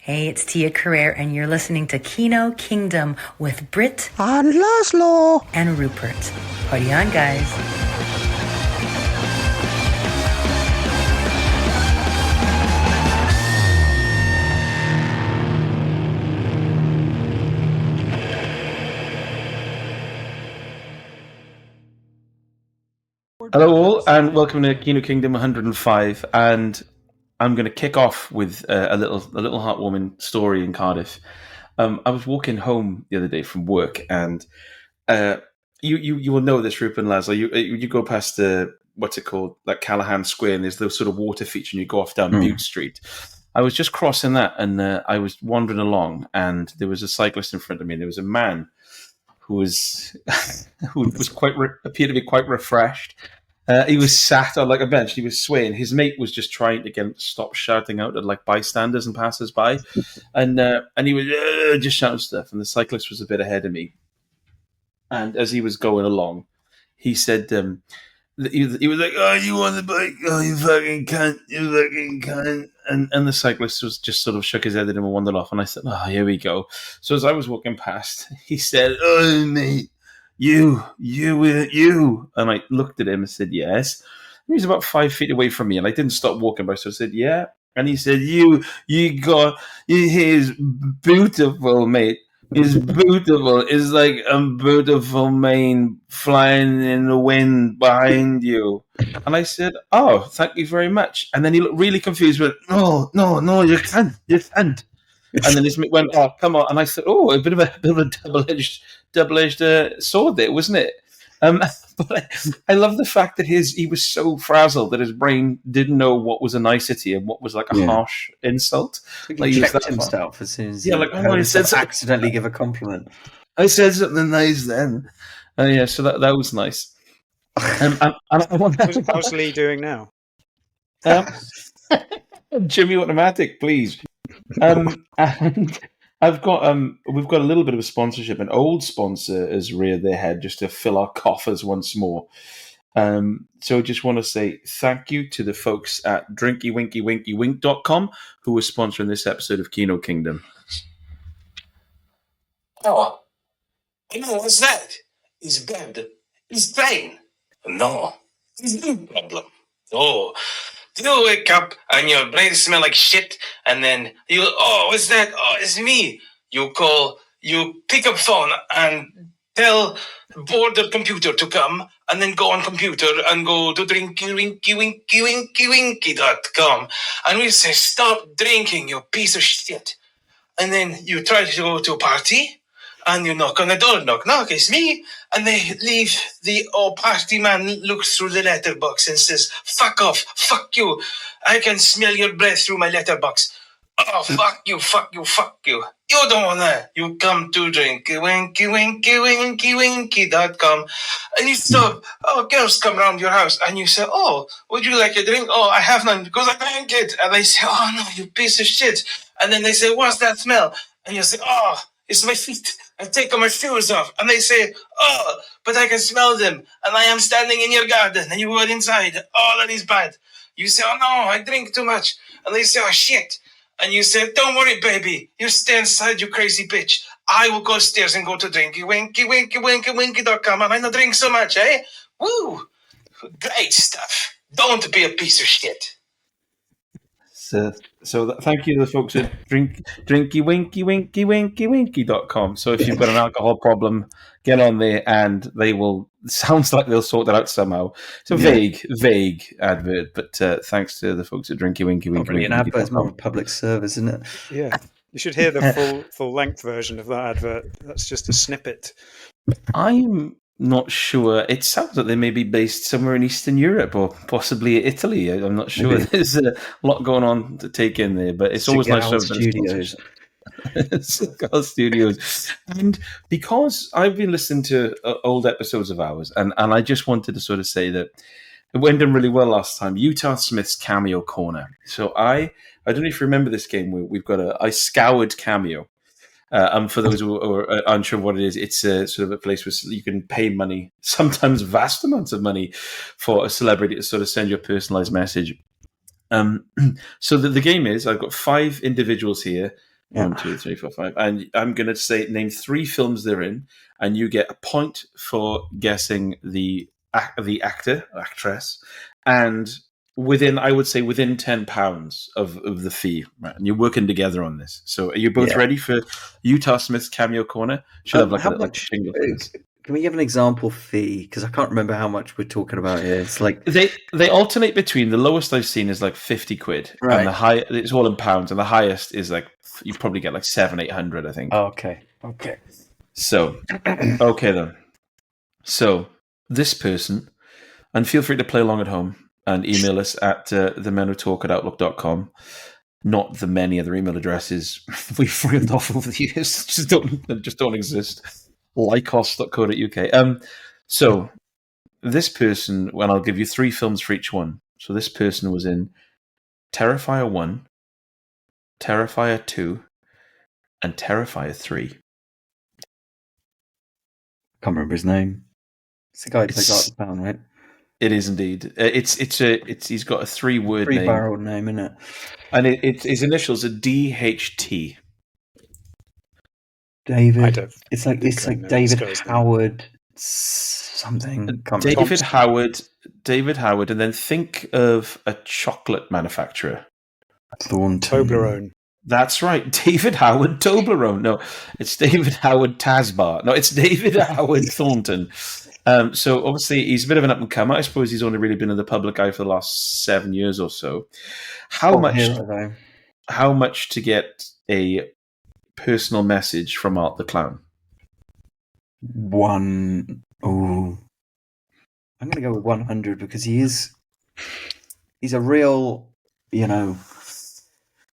Hey, it's Tia Carrere, and you're listening to Kino Kingdom with Britt and Lazlo and Rupert. Party on, guys. Hello all, and welcome to Kino Kingdom 105. And I'm going to kick off with a little heartwarming story in Cardiff. I was walking home the other day from work, and you will know this, Rupert and Lazlo. You go past the what's it called, like Callahan Square, and there's the sort of water feature, and you go off down Bute Street. I was just crossing that, and I was wandering along, and there was a cyclist in front of me, and there was a man who was appeared to be quite refreshed. He was sat on like a bench. He was swaying. His mate was just trying to get him to stop shouting out at like bystanders and passers-by, and he was just shouting stuff. And the cyclist was a bit ahead of me. And as he was going along, he said, he was like, "Oh, you on the bike? Oh, you fucking cunt! You fucking cunt!" And the cyclist was just sort of shook his head at him and wandered off. And I said, "Oh, here we go." So as I was walking past, he said, "Oh, mate. You. And I looked at him and said, yes. He was about 5 feet away from me, and I didn't stop walking, but I sort of said, yeah. And he said, he's beautiful, mate. He's beautiful. It's like a beautiful mane flying in the wind behind you. And I said, oh, thank you very much. And then he looked really confused, went, no, you can't. And then his mate went, oh, come on. And I said, oh, a bit of a double-edged sword there, wasn't it? But I love the fact that he was so frazzled that his brain didn't know what was a nicety and what was like a harsh insult. He checked himself as soon as I said accidentally give a compliment. I said something nice then. So that was nice. How's Lee doing now? Jimmy Automatic, please. And we've got a little bit of a sponsorship. An old sponsor has reared their head just to fill our coffers once more. So I just want to say thank you to the folks at DrinkyWinkyWinkyWink.com who were sponsoring this episode of Kino Kingdom. Oh, what's that? It's bad. It's pain. No, it's no problem. Oh, you wake up and your brain smell like shit, and then what's that? Oh, it's me. You pick up phone and tell border computer to come, and then go on computer and go to drinky.com, and we say, stop drinking, you piece of shit. And then you try to go to a party, and you knock on the door, knock, it's me. And they leave, the party man looks through the letterbox and says, fuck off, fuck you. I can smell your breath through my letterbox. Oh, fuck you. You don't want that. You come to drinky.com, and you stop. Oh, girls come around your house, and you say, oh, would you like a drink? Oh, I have none because I drank it. And they say, oh, no, you piece of shit. And then they say, what's that smell? And you say, oh, it's my feet. I've taken my shoes off. And they say, oh, but I can smell them. And I am standing in your garden. And you were inside. Oh, that is bad. You say, oh, no, I drink too much. And they say, oh, shit. And you say, don't worry, baby. You stay inside, you crazy bitch. I will go upstairs and go to drinky.com. And I don't drink so much, eh? Woo! Great stuff. Don't be a piece of shit. So thank you to the folks at drinky.com. So if you've got an alcohol problem, get on there and they will. Sounds like they'll sort that out somehow. It's a vague advert, but thanks to the folks at drinky. Probably an advert is more of a public service, isn't it? Yeah, you should hear the full length version of that advert. That's just a snippet. I'm not sure. It sounds like they may be based somewhere in Eastern Europe or possibly Italy. I'm not sure. Maybe. There's a lot going on to take in there, but it's always nice to have studios. Studios. And because I've been listening to old episodes of ours, and I just wanted to sort of say that it went down really well last time. Utah Smith's cameo corner. So I don't know if you remember this game. We've got I scoured cameo. For those who are unsure what it is, it's a sort of a place where you can pay money, sometimes vast amounts of money, for a celebrity to sort of send you a personalized message. So the game is, I've got 5 individuals here Yeah. 1, 2, 3, 4, 5. And I'm going to say name 3 films they're in, and you get a point for guessing the actor, actress, and within £10 of the fee. Right, and you're working together on this. So are you both ready for Utah Smith's cameo corner? Should have how much? jingle for this. Can we give an example fee? Because I can't remember how much we're talking about here. It's like they alternate between the lowest I've seen is like 50 quid, Right. and the high it's all in pounds, and the highest is like you probably get like 700-800, I think. Oh, okay. So, okay then. So this person, and feel free to play along at home and email us at themenwhotalk@outlook.com. Not the many other email addresses we've reeled off over the years, just don't exist. Lycos.co.uk. So this person, well, I'll give you 3 films for each one. So this person was in Terrifier 1, Terrifier 2, and Terrifier 3. Can't remember his name. It's the guy who plays Art the Clown, right? It is indeed. It's he's got a 3-word name. 3-barreled name, isn't it? And his initials are DHT. David. It's like David Howard something. David Howard, and then think of a chocolate manufacturer. Thornton. Toblerone. That's right, David Howard Toblerone. No, it's David Howard Tasbar. No, it's David Howard Thornton. So obviously he's a bit of an up and comer. I suppose he's only really been in the public eye for the last 7 years or so. How much to get a personal message from Art the Clown? I'm going to go with 100 because he's a real,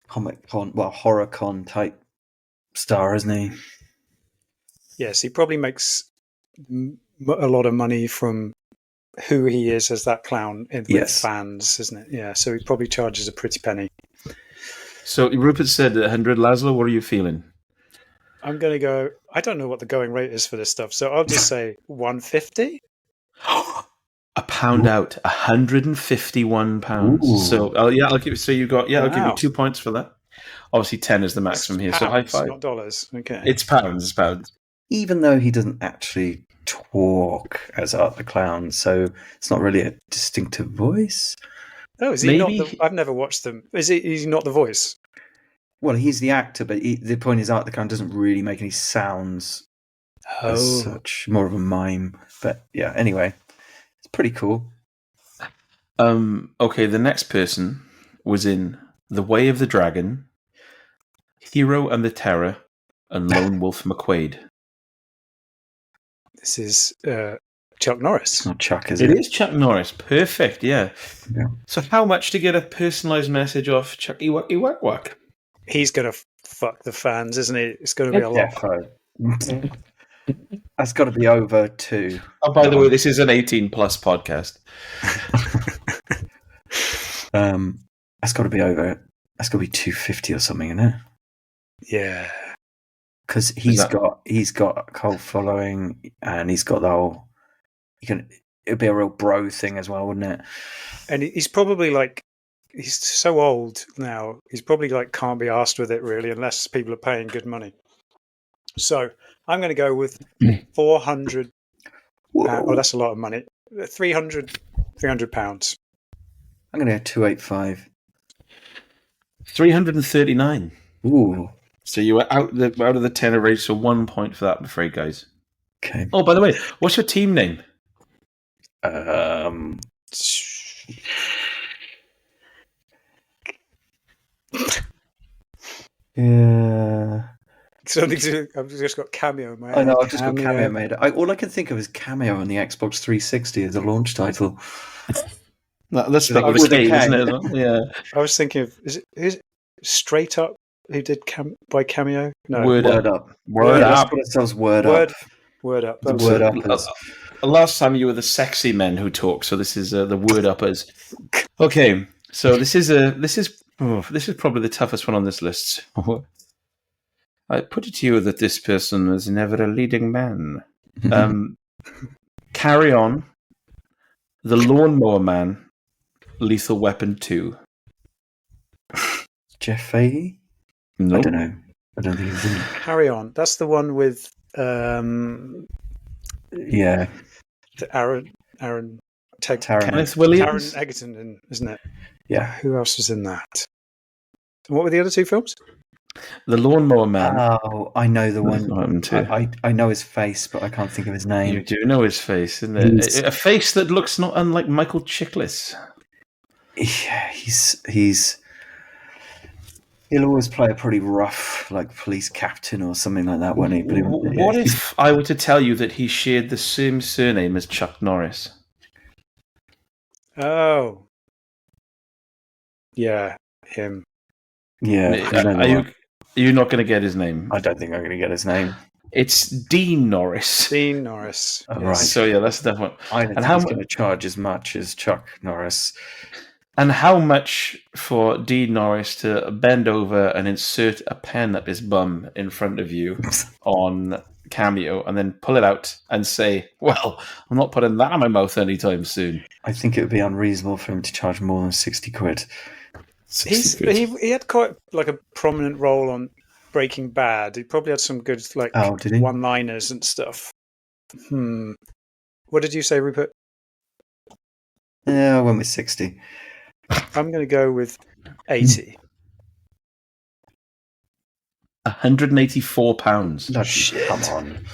Comic Con, horror con type star, isn't he? Yes, he probably makes a lot of money from who he is as that clown with fans, isn't it? Yeah, so he probably charges a pretty penny. So Rupert said 100. Lazlo, what are you feeling? I'm going to go, I don't know what the going rate is for this stuff, so I'll just say 150. A pound out, £151. Ooh. So, I'll give you. So you got, I'll give you Wow. 2 points for that. Obviously, 10 is the maximum here. So high five. Not dollars. Okay. It's pounds. Even though he doesn't actually talk as Art the Clown, so it's not really a distinctive voice. Oh, is he not? I've never watched them. He's not the voice? Well, he's the actor, but the point is, Art the Clown doesn't really make any sounds as such. More of a mime. But yeah, anyway. Pretty cool. Okay, the next person was in The Way of the Dragon, Hero and the Terror, and Lone Wolf McQuaid. This is Chuck Norris. It's not Chuck, is it? It is Chuck Norris. Perfect, yeah. So how much to get a personalised message off Chucky Wacky Wack Wack? He's going to fuck the fans, isn't he? It's going to be a lot. That's got to be over 2. Oh, by the way, this is an 18-plus podcast. That's got to be over. That's got to be 250 or something, isn't it? Yeah, because he's got a cult following, and he's got the whole. It'd be a real bro thing as well, wouldn't it? And he's probably he's so old now. He's probably can't be asked with it really, unless people are paying good money. So I'm going to go with 400. Well, that's a lot of money. 300 pounds. I'm going to go 285. 339. Ooh. So you were out of the tenor range, so 1 point for that, I'm afraid, guys. Okay. Oh, by the way, what's your team name? Yeah. I've just got Cameo in my head. I know, I've just got Cameo made. All I can think of is Cameo on the Xbox 360 as a launch title. That's spelled with a K, isn't it? Yeah. I was thinking of, is it Straight Up who did by Cameo? No. Word Up. Word Up. Let's put ourselves Word Up. Word Up. The Word Up. Last time you were the sexy men who talk, so this is the Word Uppers. Okay, so this is probably the toughest one on this list. I put it to you that this person is never a leading man. Carry On, The Lawnmower Man, Lethal Weapon 2. Jeff Fahey? No. I don't know. I don't think he's in. Carry on. That's the one with Yeah, the Aaron Taron. Kenneth Williams? Taron Egerton, isn't it? Yeah. Who else was in that? And what were the other two films? The Lawnmower Man. Oh, I know the That's one. not him too. I know his face, but I can't think of his name. You do know his face, isn't it? A face that looks not unlike Michael Chiklis. Yeah, he'll always play a pretty rough, like police captain or something like that. When he, What if I were to tell you that he shared the same surname as Chuck Norris? Oh, yeah, him. Yeah, Are you not going to get his name? I don't think I'm going to get his name. It's Dean Norris. Dean Norris. Oh, yes. right. So yeah, that's definitely. I don't think he's going to charge as much as Chuck Norris. And how much for Dean Norris to bend over and insert a pen up his bum in front of you on Cameo and then pull it out and say, well, I'm not putting that in my mouth anytime soon. I think it would be unreasonable for him to charge more than 60 quid. He had quite like a prominent role on Breaking Bad. He probably had some good did he? one-liners and stuff. What did you say, Rupert? Yeah, I went with 60. I'm going to go with 80. £184. No, shit. Come on.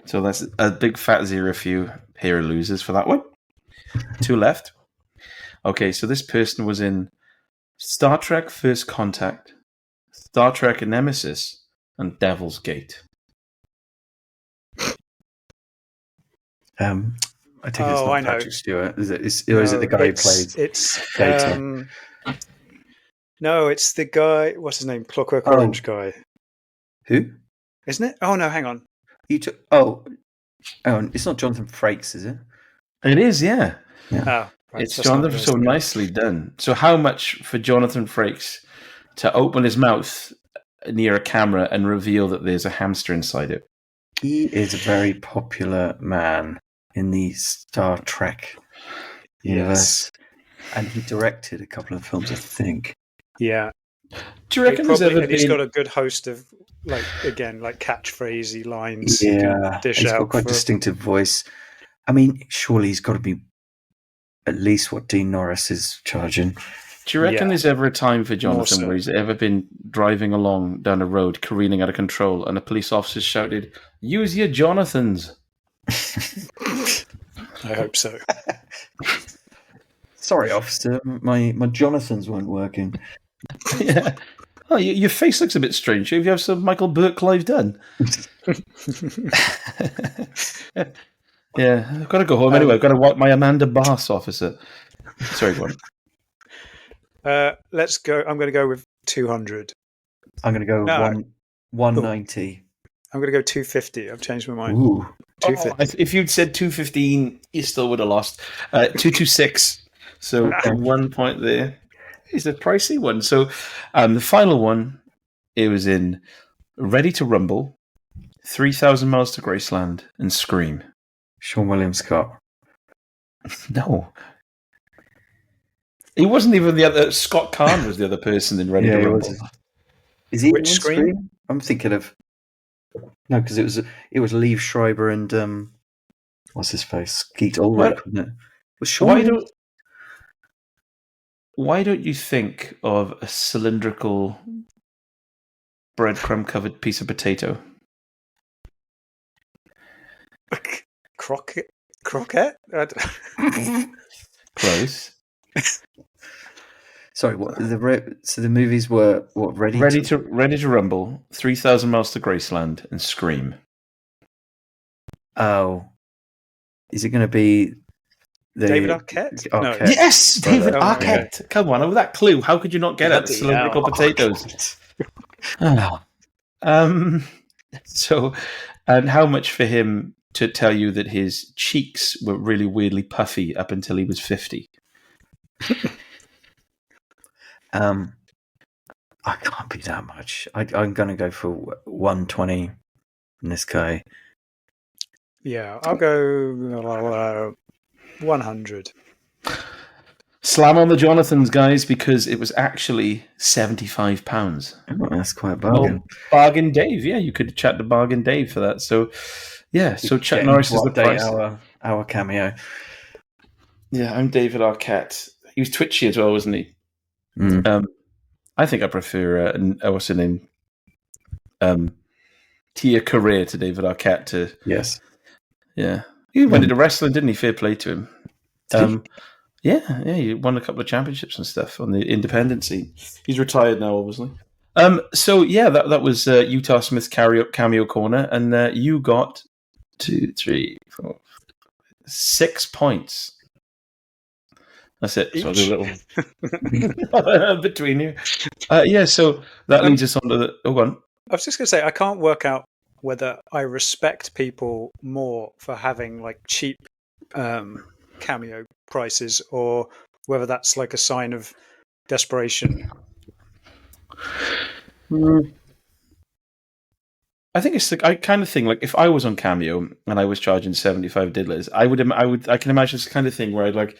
So that's a big fat zero for you. Here losers for that one. 2 left. Okay, so this person was in Star Trek First Contact, Star Trek Nemesis, and Devil's Gate. I think it's not I know. Patrick Stewart. Is it the guy who played? It's Data? no, it's the guy. What's his name? Clockwork Orange guy, Who? isn't it? Oh no, hang on. It's not Jonathan Frakes, is it? It is, yeah. Oh, right, It's that's Jonathan. not So his name. nicely done. So how much for Jonathan Frakes to open his mouth near a camera and reveal that there's a hamster inside it? He is a very popular man in the Star Trek universe. And he directed a couple of films, I think. Yeah. Do you reckon there's ever and he's been... got a good host of catchphrasey lines. Yeah, he can dish he's out got quite a for- distinctive voice. I mean, surely he's got to be at least what Dean Norris is charging. Do you reckon Yeah. there's ever a time for Jonathan so. where he's ever been driving along down a road, careening out of control, and a police officer shouted, "Use your Jonathans"? I hope so. Sorry, officer, my Jonathans weren't working. Yeah. Oh, your face looks a bit strange. Have you have some Michael Burke live done? Yeah, I've got to go home anyway. I've got to wipe my Amanda Bass officer. Sorry, go on. Let's go. I'm going to go with 200. I'm going to go No. 190. I'm going to go 250. I've changed my mind. Ooh. 250. If you'd said 215, you still would have lost. 226. So 1 point there. It's a pricey one. So the final one, it was in Ready to Rumble, 3,000 Miles to Graceland, and Scream. Sean William Scott. No. He wasn't even the other. Scott Kahn was the other person in Ready to he Rumble. was. Is he Which in Scream? I'm thinking of... No, because it was Liev Schreiber and... what's his face? Skeet Ulrich, wasn't it? Was Sean Why don't you think of a cylindrical breadcrumb covered piece of potato? Croquette? Close. Sorry, what? So the movies were what? Ready to Rumble, 3,000 Miles to Graceland, and Scream. Oh, is it going to be David Arquette? No. Yes, David Oh, Arquette. Come on, with that clue, how could you not get it? Bloody Cylindrical hell. potatoes. So, and how much for him to tell you that his cheeks were really weirdly puffy up until he was 50? I can't be that much. I'm going to go for 120 in this guy. Yeah, I'll go 100. Slam on the Jonathans, guys, because it was actually £75. Oh, that's quite a bargain. Oh, Bargain Dave, yeah, you could chat to Bargain Dave for that. So, yeah, so Chuck Getting Norris to is the update price. our cameo. Yeah, I'm David Arquette. He was twitchy as well, wasn't he? Mm. I think I prefer what's her name, Tia Carrere to David Arquette. To Yes. yeah, he went into wrestling, didn't he? Fair play to him. Did he? Yeah, he won a couple of championships and stuff on the independent scene. He's retired now, obviously. So yeah, that was Utah Smith's cameo corner, and you got 2, 3, 4, 6 points. That's it. So I'll do a little between you. Yeah, so that leads us on to the. Oh, go on. I was just going to say, I can't work out whether I respect people more for having like cheap cameo prices, or whether that's like a sign of desperation. I think it's I kind of thing like if I was on Cameo and I was charging 75 diddlers, I can imagine it's the kind of thing where I'd like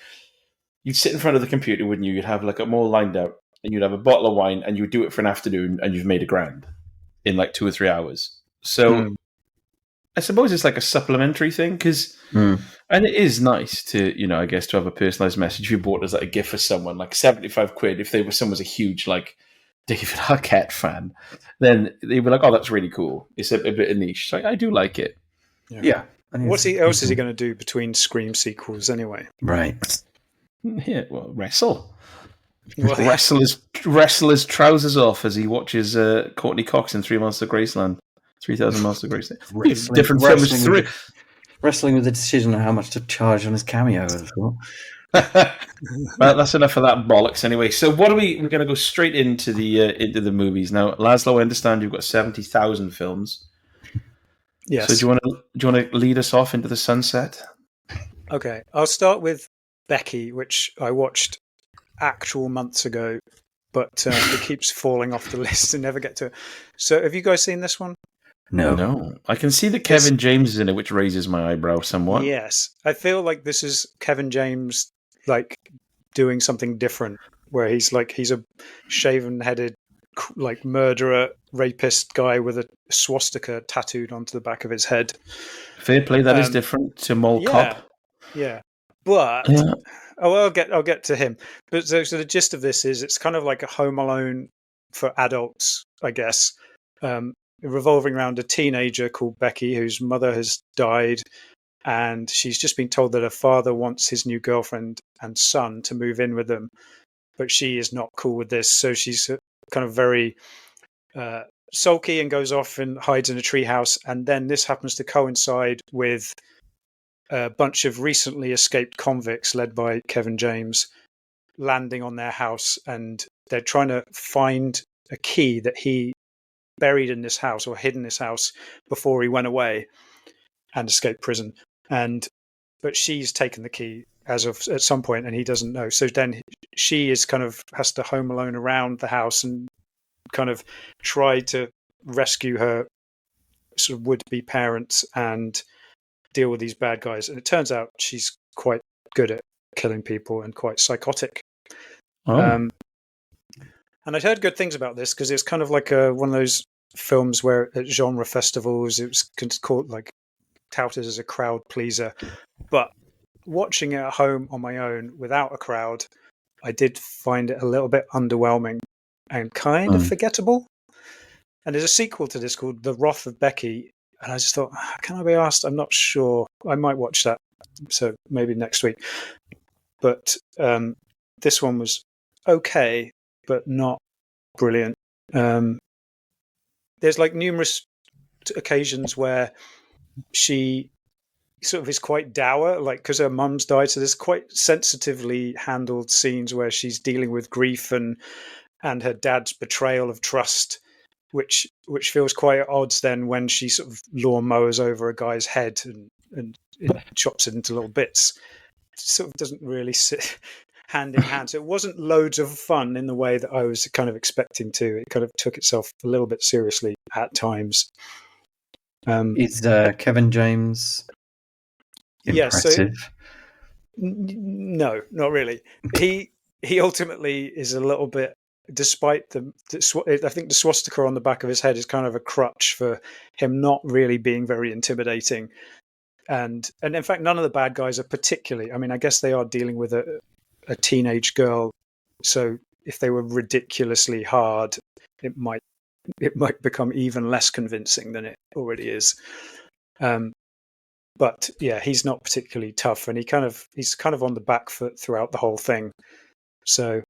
you'd sit in front of the computer, wouldn't you? You'd have like a more lined out, and you'd have a bottle of wine, and you would do it for an afternoon, and you've made £1,000 in like 2 or 3 hours. So I suppose it's like a supplementary thing because, and it is nice to I guess to have a personalized message. If you bought as like a gift for someone, like £75, if someone was a huge like David Arquette fan, then they'd be like, "Oh, that's really cool." It's a bit of niche. So I do like it. Yeah. What else is he going to do between Scream sequels anyway? Right. Yeah, well, wrestle. Wrestle his trousers off as he watches Courtney Cox in 3 Months of Graceland. 3,000 Miles of Graceland. Different films. Wrestling with the decision on how much to charge on his cameo as well. Well, that's enough of that bollocks anyway. So what are we're going to go straight into the movies now. Lazlo, I understand you've got 70,000 films. Yes. So do you want to lead us off into the sunset? Okay, I'll start with Becky, which I watched actual months ago, but it keeps falling off the list and never get to it. So have you guys seen this one? No. I can see that Kevin James is in it, which raises my eyebrow somewhat. Yes. I feel like this is Kevin James like doing something different, where he's a shaven-headed like murderer, rapist guy with a swastika tattooed onto the back of his head. Fair play, that is different to Mall Cop. Yeah. But I'll get to him. But so the gist of this is it's kind of like a Home Alone for adults, I guess. Revolving around a teenager called Becky, whose mother has died, and she's just been told that her father wants his new girlfriend and son to move in with them, but she is not cool with this, so she's kind of very sulky and goes off and hides in a treehouse. And then this happens to coincide with a bunch of recently escaped convicts led by Kevin James landing on their house, and they're trying to find a key that he buried in this house or hid in this house before he went away and escaped prison. But she's taken the key at some point, and he doesn't know. So then she is kind of has to home alone around the house and kind of try to rescue her sort of would-be parents and deal with these bad guys. And it turns out she's quite good at killing people and quite psychotic. And I'd heard good things about this because it's kind of like one of those films where at genre festivals it was called like touted as a crowd pleaser. But watching it at home on my own without a crowd, I did find it a little bit underwhelming and kind of forgettable. And there's a sequel to this called The Wrath of Becky, and I just thought, can I be asked? I'm not sure. I might watch that, so maybe next week. But this one was okay, but not brilliant. There's like numerous occasions where she sort of is quite dour, like because her mum's died. So there's quite sensitively handled scenes where she's dealing with grief and her dad's betrayal of trust, which feels quite at odds then when she sort of lawnmowers over a guy's head and chops it into little bits. It sort of doesn't really sit hand in hand. So it wasn't loads of fun in the way that I was kind of expecting to. It kind of took itself a little bit seriously at times. Is Kevin James impressive? No, not really. he ultimately is a little bit, despite I think the swastika on the back of his head is kind of a crutch for him not really being very intimidating. And in fact, none of the bad guys are particularly. I mean, I guess they are dealing with a teenage girl, so if they were ridiculously hard, it might become even less convincing than it already is. But yeah, he's not particularly tough, and he's kind of on the back foot throughout the whole thing. So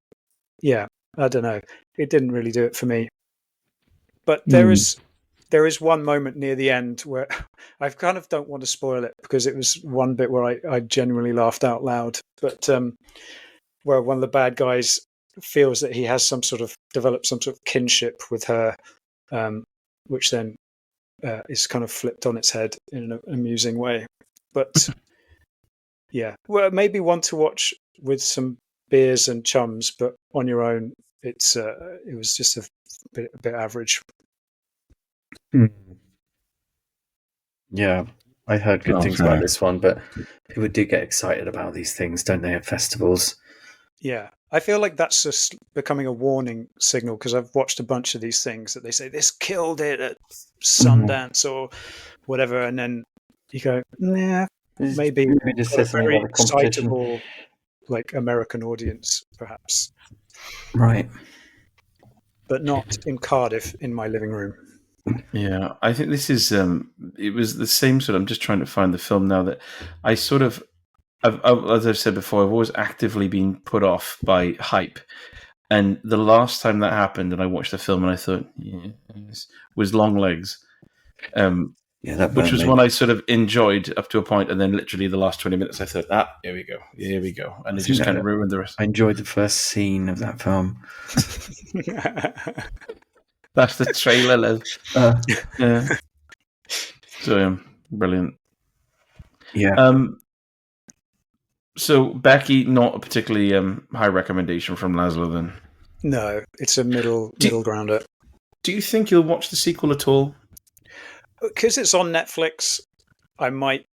yeah, I don't know. It didn't really do it for me. But there is one moment near the end where I kind of don't want to spoil it, because it was one bit where I genuinely laughed out loud. But where one of the bad guys feels that he has developed some sort of kinship with her, which then is kind of flipped on its head in an amusing way. But yeah, well, maybe one to watch with some beers and chums, but on your own, it was just a bit average. Yeah, I heard good things about this one, but people do get excited about these things, don't they, at festivals? Yeah, I feel like that's just becoming a warning signal, because I've watched a bunch of these things that they say this killed it at Sundance or whatever, and then you go, nah, maybe just got a says something very about the competition. excitable, like, American audience, perhaps, Right. but not in Cardiff in my living room. Yeah, I think this is. It was the same sort. I'm just trying to find the film now that I sort of, as I've said before, I've always actively been put off by hype. And the last time that happened, and I watched the film, and I thought, yeah, was Long Legs. Which was one I sort of enjoyed up to a point, and then literally the last 20 minutes, I thought, here we go, and it just kind of ruined the rest. I enjoyed the first scene of that film. That's the trailer, Liv. Yeah. So brilliant. Yeah. So Becky, not a particularly high recommendation from Lazlo, then. No, it's a middle grounder. Do you think you'll watch the sequel at all? Because it's on Netflix, I might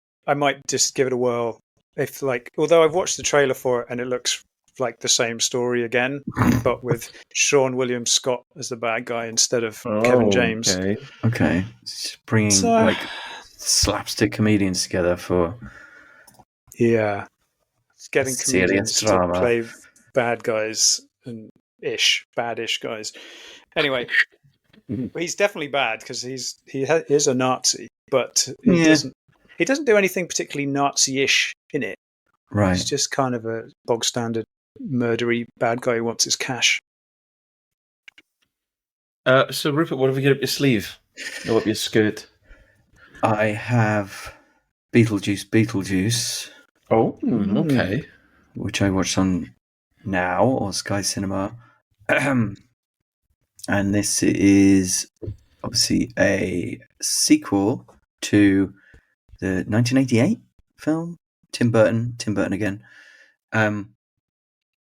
just give it a whirl. Although I've watched the trailer for it and it looks like the same story again, but with Sean William Scott as the bad guy instead of Kevin James. Okay. It's bringing slapstick comedians together for... Yeah. It's getting comedians drama to play bad guys and bad-ish guys. Anyway, he's definitely bad because he is a Nazi, but he doesn't do anything particularly Nazi-ish in it. Right. He's just kind of a bog standard murdery bad guy who wants his cash. So Rupert, what have you got up your sleeve? Or up your skirt? I have Beetlejuice. Oh, okay. Which I watched on Now or Sky Cinema. And this is obviously a sequel to the 1988 film, Tim Burton again.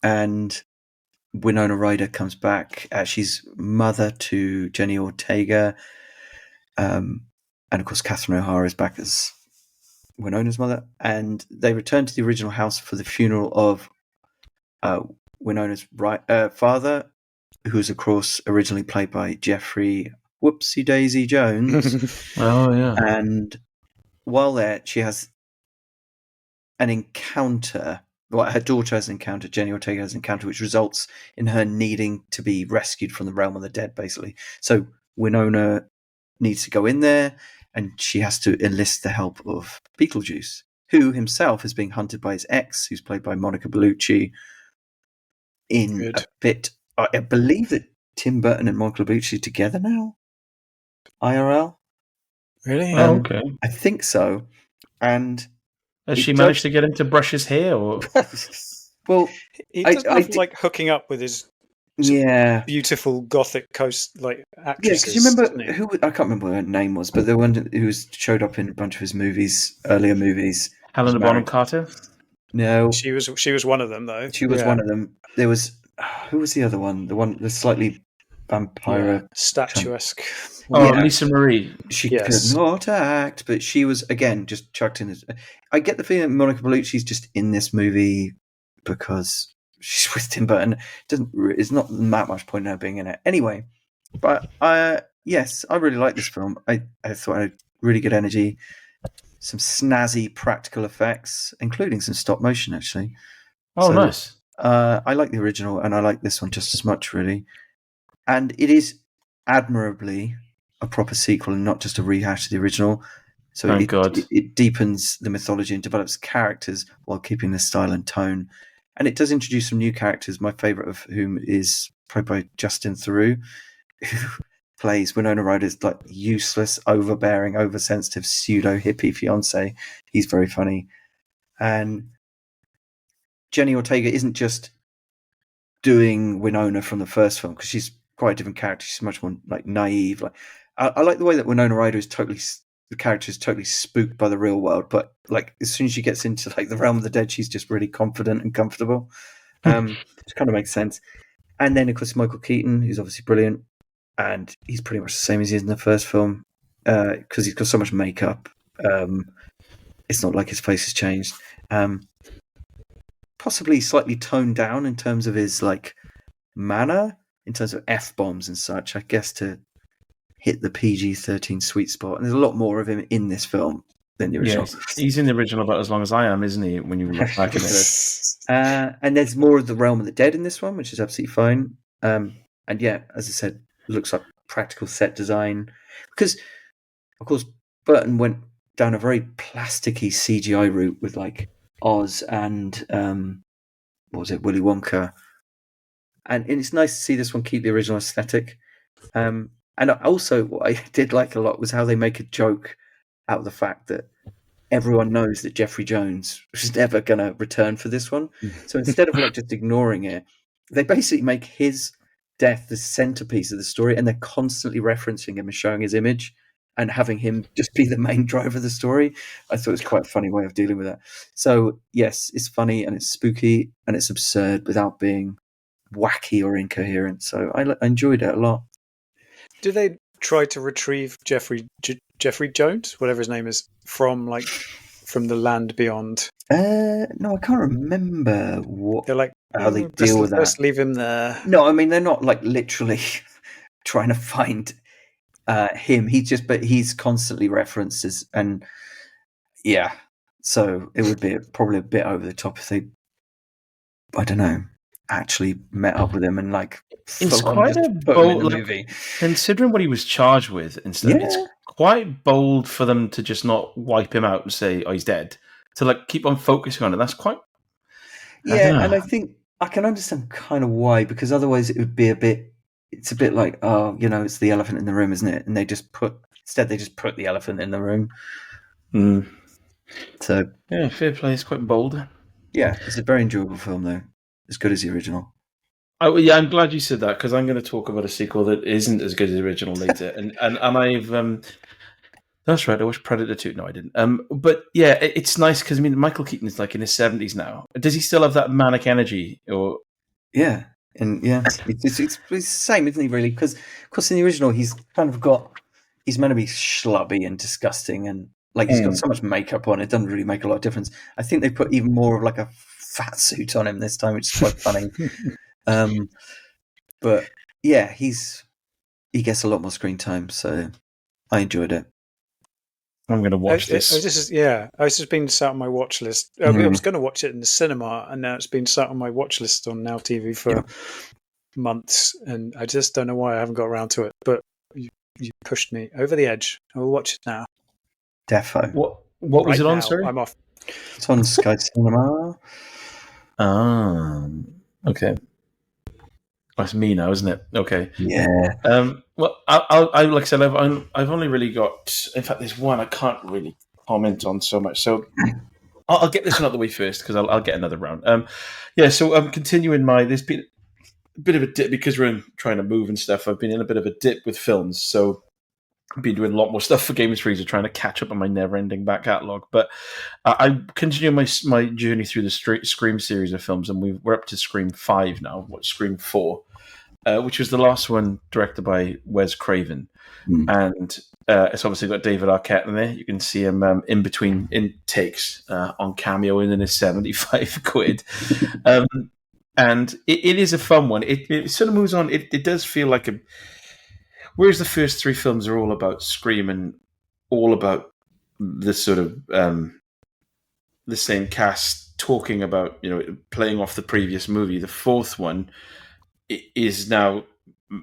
And Winona Ryder comes back. She's mother to Jenny Ortega. And of course, Catherine O'Hara is back as Winona's mother. And they return to the original house for the funeral of Winona's father, who's, of course, originally played by Jeffrey Whoopsie Daisy Jones. Oh, yeah. And while there, she has an encounter. Well, her daughter has an encounter. Jenny Ortega has an encounter, which results in her needing to be rescued from the realm of the dead, basically. So Winona needs to go in there, and she has to enlist the help of Beetlejuice, who himself is being hunted by his ex, who's played by Monica Bellucci. I believe that Tim Burton and Monica Bellucci are together now. IRL. Really? Okay. I think so. And has she managed to get him to brush his hair? Or well, he doesn't like hooking up with his beautiful gothic actresses. Yeah, because you remember who? I can't remember what her name was, but the one who showed up in a bunch of his earlier movies. Helena Bonham Carter. No, she was one of them though. She was one of them. There was who was the other one? The slightly vampire statuesque. Lisa Marie. She could not act, but she was again just chucked in. I get the feeling Monica Bellucci's just in this movie because she's with Tim Burton. It's not that much point in her being in it anyway. But yes, I really like this film. I thought it had really good energy, some snazzy practical effects, including some stop motion actually. Oh, nice. I like the original, and I like this one just as much, really. And it is admirably a proper sequel and not just a rehash of the original. So Thank God. It deepens the mythology and develops characters while keeping the style and tone. And it does introduce some new characters, my favourite of whom is played by Justin Theroux, who plays Winona Ryder's like useless, overbearing, oversensitive, pseudo-hippie fiance. He's very funny. And Jenny Ortega isn't just doing Winona from the first film, because she's quite a different character. She's much more like naive. Like I like the way that Winona Ryder is the character is totally spooked by the real world, but like as soon as she gets into like the realm of the dead, she's just really confident and comfortable. Which kind of makes sense. And then of course Michael Keaton, who's obviously brilliant, and he's pretty much the same as he is in the first film, because he's got so much makeup. It's not like his face has changed. Possibly slightly toned down in terms of his like manner, in terms of F-bombs and such, I guess, to hit the PG-13 sweet spot. And there's a lot more of him in this film than the original. Yes, he's in the original about as long as I am, isn't he? When you look back at it. And there's more of the realm of the dead in this one, which is absolutely fine. And yeah, as I said, looks like practical set design. Because, of course, Burton went down a very plasticky CGI route with like Oz and what was it, Willy Wonka, and it's nice to see this one keep the original aesthetic. And also, what I did like a lot was how they make a joke out of the fact that everyone knows that Jeffrey Jones was never going to return for this one. So instead of like just ignoring it, they basically make his death the centerpiece of the story, and they're constantly referencing him and showing his image and having him just be the main driver of the story. I thought it was quite a funny way of dealing with that. So, yes, it's funny and it's spooky and it's absurd without being wacky or incoherent. So I enjoyed it a lot. Do they try to retrieve Jeffrey Jones, whatever his name is, from the land beyond? No, I can't remember what. They're like, how they deal with that. Just leave him there. No, I mean, they're not like literally trying to find him. He's constantly referenced as, and yeah, so it would be probably a bit over the top if they, I don't know, actually met up with him and like it's quite a bold movie. Considering what he was charged with and stuff. Yeah. It's quite bold for them to just not wipe him out and say, "Oh, he's dead." To like keep on focusing on it. That's quite. And I think I can understand kind of why, because otherwise it would be a bit. It's a bit like, oh, it's the elephant in the room, isn't it? And they just put the elephant in the room. So yeah, fair play. It's quite bold. Yeah, it's a very enjoyable film, though. As good as the original. Oh yeah, I'm glad you said that, because I'm going to talk about a sequel that isn't as good as the original later, and I've. That's right. I watched Predator 2. No, I didn't. But yeah, it's nice because Michael Keaton is like in his 70s now. Does he still have that manic energy? Or yeah, and yeah, it's the same, isn't he? Really, because of course in the original he's kind of he's meant to be schlubby and disgusting, and like he's got so much makeup on, it doesn't really make a lot of difference. I think they put even more of like a fat suit on him this time, which is quite funny. But yeah, he gets a lot more screen time, so I enjoyed it. I'm going to watch this. It's just been sat on my watch list. I was going to watch it in the cinema, and now it's been sat on my watch list on Now TV for months, and I just don't know why I haven't got around to it. But you pushed me over the edge. I will watch it now. Defo. What was it on, sorry? I'm off. It's on Sky Cinema. Okay. That's me now, isn't it? Okay. Yeah. Well, I like I said, I've only really got. In fact, there's one I can't really comment on so much. So I'll get this one out of the way first, because I'll get another round. So I'm continuing there's been a bit of a dip because we're trying to move and stuff. I've been in a bit of a dip with films, so I've been doing a lot more stuff for Games Freezer, trying to catch up on my never-ending back catalogue. But I continue my journey through the Scream series of films, and we're up to Scream 5 now. Scream 4. Which was the last one directed by Wes Craven. And it's obviously got David Arquette in there. You can see him in between takes on Cameo in his 75 quid. And and it is a fun one. It sort of moves on. It does feel like a. Whereas the first three films are all about Scream and all about the sort of the same cast talking about, playing off the previous movie. The fourth one is now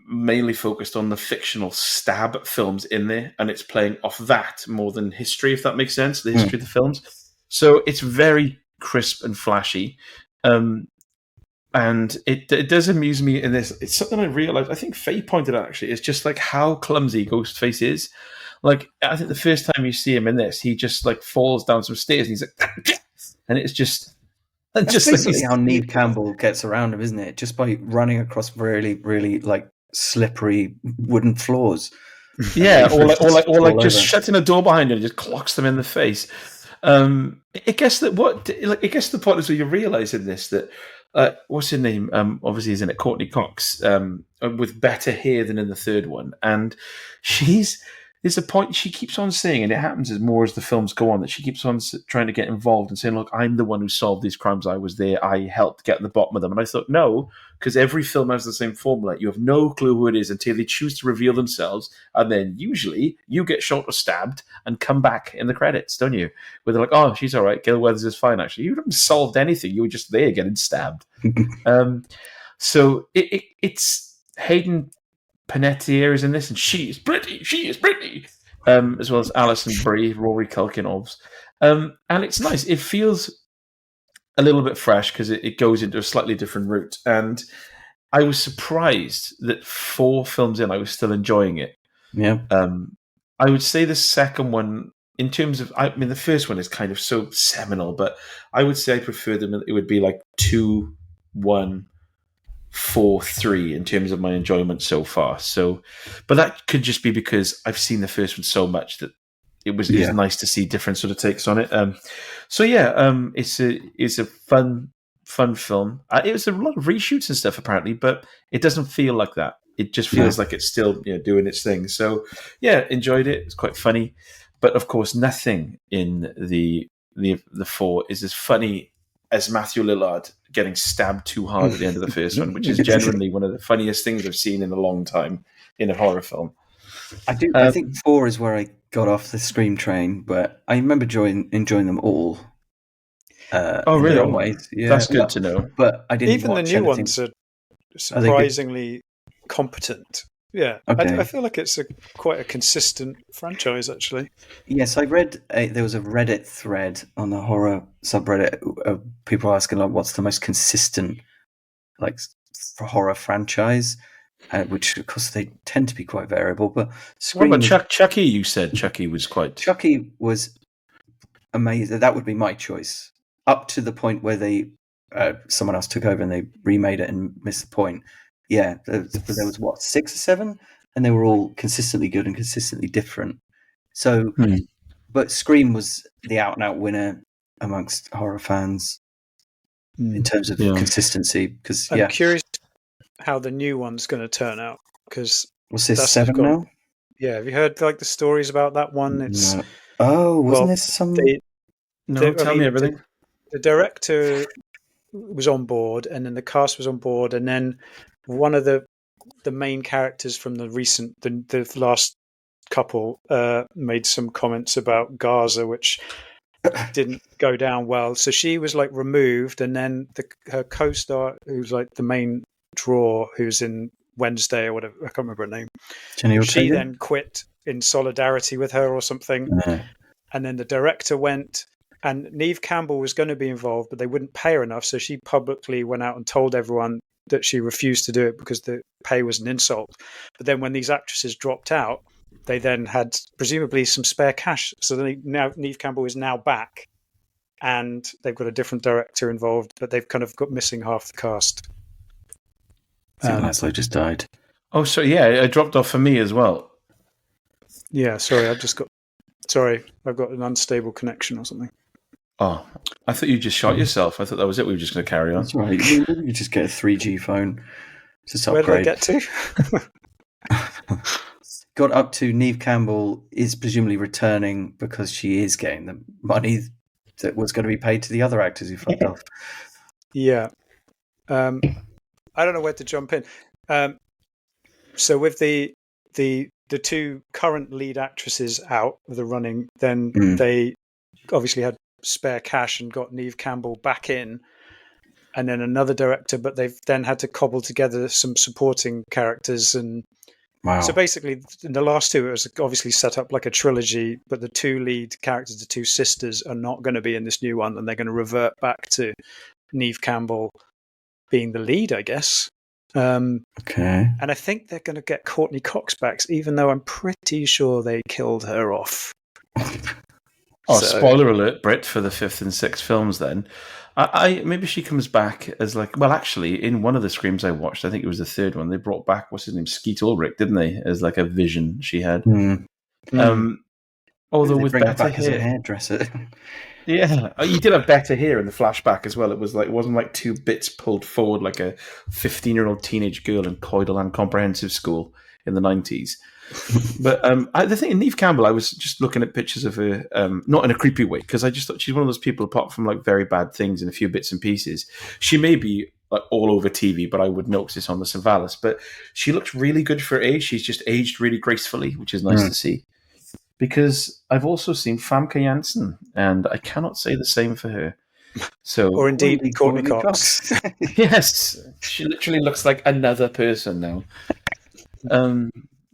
mainly focused on the fictional stab films in there, and it's playing off that more than history, if that makes sense, the history of the films. So it's very crisp and flashy. And it does amuse me in this. It's something I realized, I think Faye pointed out actually, it's just like how clumsy Ghostface is. Like, I think the first time you see him in this, he just like falls down some stairs and he's like, and it's just. That's just basically how Neve Campbell gets around him, isn't it? Just by running across really, really like slippery wooden floors. Yeah, or like just shutting a door behind him and just clocks them in the face. I guess the point is where you realise in this that what's her name? Obviously, isn't it Courtney Cox? With better hair than in the third one, and there's a point she keeps on saying, and it happens as more as the films go on, that she keeps on trying to get involved and saying, look, I'm the one who solved these crimes. I was there. I helped get to the bottom of them. And I thought, no, because every film has the same formula. You have no clue who it is until they choose to reveal themselves. And then usually you get shot or stabbed and come back in the credits, don't you? Where they're like, oh, she's all right. Gail Weathers is fine, actually. You haven't solved anything. You were just there getting stabbed. So it's Hayden Panettiere is in this, and she is Brittany, as well as Alison Brie, Rory Culkin, and it's nice. It feels a little bit fresh because it goes into a slightly different route. And I was surprised that 4 films in, I was still enjoying it. Yeah. I would say the second one, in terms of, I mean, the first one is kind of so seminal, but I would say I prefer them. It would be like 2, 1. 4-3 in terms of my enjoyment so far. So, but that could just be because I've seen the first one so much that it was nice to see different sort of takes on it. It's a fun film. It was a lot of reshoots and stuff apparently, but it doesn't feel like that. It just feels like it's still doing its thing. So yeah, enjoyed it. It's quite funny, but of course nothing in the 4 is as funny as Matthew Lillard getting stabbed too hard at the end of the first one, which is genuinely one of the funniest things I've seen in a long time in a horror film. I think 4 is where I got off the Scream train, but I remember enjoying them all. Oh, really? In their own ways. Yeah, that's good to know. But I didn't. Even the new ones are surprisingly competent. Yeah, okay. I feel like it's quite a consistent franchise, actually. Yes, I read there was a Reddit thread on the horror subreddit of people asking, like, what's the most consistent, like, horror franchise? Which, of course, they tend to be quite variable. But Scream, what about Chucky? You said Chucky was quite. Chucky was amazing. That would be my choice. Up to the point where someone else took over and they remade it and missed the point. Yeah, there was 6 or 7, and they were all consistently good and consistently different. So, but Scream was the out-and-out winner amongst horror fans in terms of consistency. Because I'm curious how the new one's going to turn out. Because what's this 7 now? Yeah, have you heard like the stories about that one? It's wasn't this some? Tell me everything. The director was on board, and then the cast was on board, and then one of the main characters from the last couple made some comments about Gaza, which didn't go down well. So she was like removed, and then her co-star, who's like the main draw, who's in Wednesday or whatever, I can't remember her name. She then quit in solidarity with her or something, and then the director went. And Neve Campbell was going to be involved, but they wouldn't pay her enough. So she publicly went out and told everyone that she refused to do it because the pay was an insult. But then when these actresses dropped out, they then had presumably some spare cash. So now Neve Campbell is now back, and they've got a different director involved, but they've kind of got missing half the cast. Lazlo just died. Oh, so yeah, it dropped off for me as well. Yeah, sorry, I've got an unstable connection or something. Oh, I thought you just shot yourself. I thought that was it. We were just going to carry on. That's right. You just get a 3G phone. Just upgrade. Where did I get to? Got up to Neve Campbell is presumably returning because she is getting the money that was going to be paid to the other actors who fucked off. Yeah. I don't know where to jump in. So with the two current lead actresses out of the running, then they obviously had spare cash and got Neve Campbell back in, and then another director, but they've then had to cobble together some supporting characters. And so basically in the last two, it was obviously set up like a trilogy, but the two lead characters, the two sisters, are not going to be in this new one, and they're going to revert back to Neve Campbell being the lead, I guess. Okay. And I think they're going to get Courtney Cox back, even though I'm pretty sure they killed her off. Spoiler alert, Britt, for the 5th and 6th films then. I maybe she comes back as like, well, actually, in one of the Screams I watched, I think it was the 3rd one, they brought back, what's his name, Skeet Ulrich, didn't they? As like a vision she had. Although with better hair. As a hairdresser. Yeah, you did have better hair in the flashback as well. It wasn't like 2 bits pulled forward like a 15-year-old teenage girl in Coidaland Comprehensive School in the 90s. But the thing in Neve Campbell, I was just looking at pictures of her, not in a creepy way, because I just thought she's one of those people, apart from like very bad things and a few bits and pieces. She may be like all over TV, but I would notice this on the Savalas. But she looks really good for her age. She's just aged really gracefully, which is nice to see. Because I've also seen Famke Janssen, and I cannot say the same for her. So, or indeed Courtney Cox. Yes, she literally looks like another person now.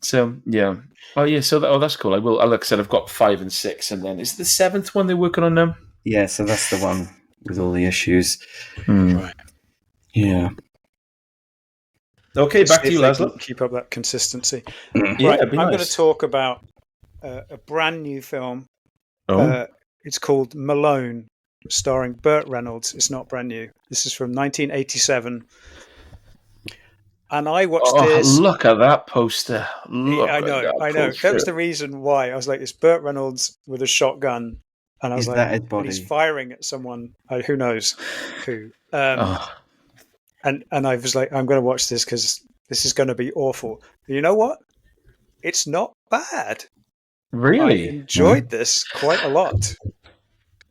So yeah, So that's cool. Like I said, I've got 5 and 6, and then is the 7th one they're working on now? Yeah, so that's the one with all the issues. Right. Yeah. Okay, back to you, Lazlo. Keep up that consistency. Yeah, right, it'd be I'm nice. going to talk about a brand new film. Oh. It's called Malone, starring Burt Reynolds. It's not brand new. This is from 1987. And I watched this. Look at that poster. I know. That was the reason why. I was like, it's Burt Reynolds with a shotgun. And I was like, he's firing at someone. Who knows who. And I was like, I'm going to watch this because this is going to be awful. But you know what? It's not bad. Really? I enjoyed this quite a lot.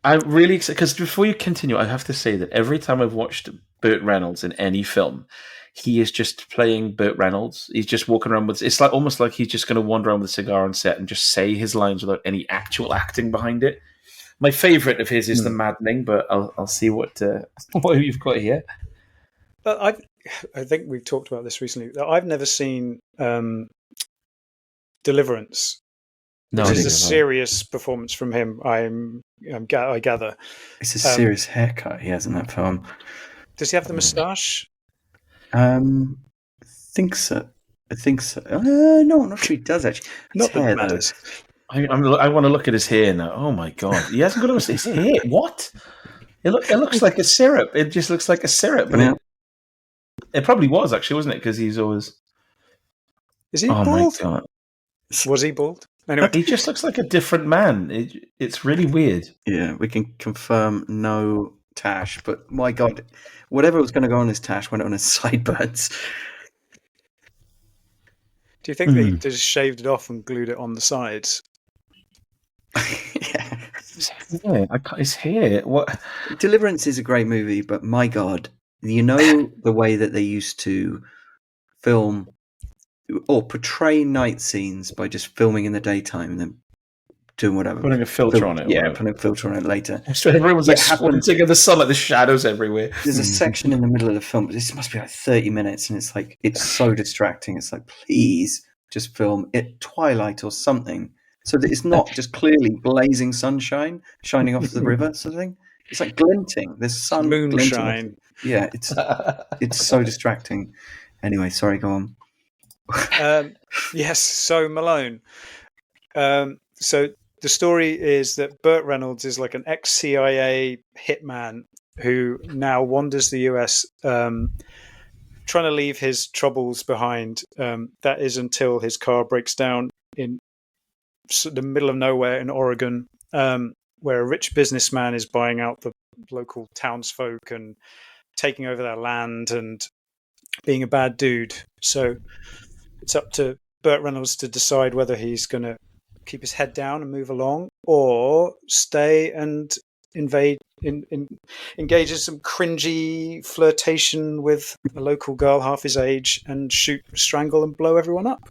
I'm really excited because before you continue, I have to say that every time I've watched Burt Reynolds in any film, he is just playing Burt Reynolds. He's just walking around with. It's like almost like he's just going to wander around with a cigar on set and just say his lines without any actual acting behind it. My favourite of his is The Maddening, but I'll see what you've got here. But I think we've talked about this recently. I've never seen Deliverance. No, which is a serious performance from him. I gather it's a serious haircut he has in that film. Does he have the moustache? I think so. No, I'm not sure he does actually. Not that it matters. I want to look at his hair now. Oh my god, he hasn't got his hair. What? It looks like a syrup. It just looks like a syrup. But it probably was actually, wasn't it? Because he's always. Is he bald? My god. Was he bald? Anyway, he just looks like a different man. It's really weird. Yeah, we can confirm no tash, but my god, whatever was going to go on his tash went on his sideburns. Do you think they just shaved it off and glued it on the sides? Yeah, his hair. What? Deliverance is a great movie, but my god, you know the way that they used to film or portray night scenes by just filming in the daytime and then doing whatever. Putting a filter on it. Yeah, putting a filter on it later. So everyone's like squinting in the sun, like the shadows everywhere. There's a section in the middle of the film. This must be like 30 minutes, and it's like it's so distracting. It's like, please just film at twilight or something, so that it's not just clearly blazing sunshine shining off the river sort of thing. It's like glinting. There's sun moonshine. Yeah, it's so distracting. Anyway, sorry, go on. Yes, so Malone. So the story is that Burt Reynolds is like an ex-CIA hitman who now wanders the US trying to leave his troubles behind. That is until his car breaks down in the middle of nowhere in Oregon, where a rich businessman is buying out the local townsfolk and taking over their land and being a bad dude. So it's up to Burt Reynolds to decide whether he's going to keep his head down and move along or stay and engages some cringy flirtation with a local girl half his age and shoot, strangle, and blow everyone up.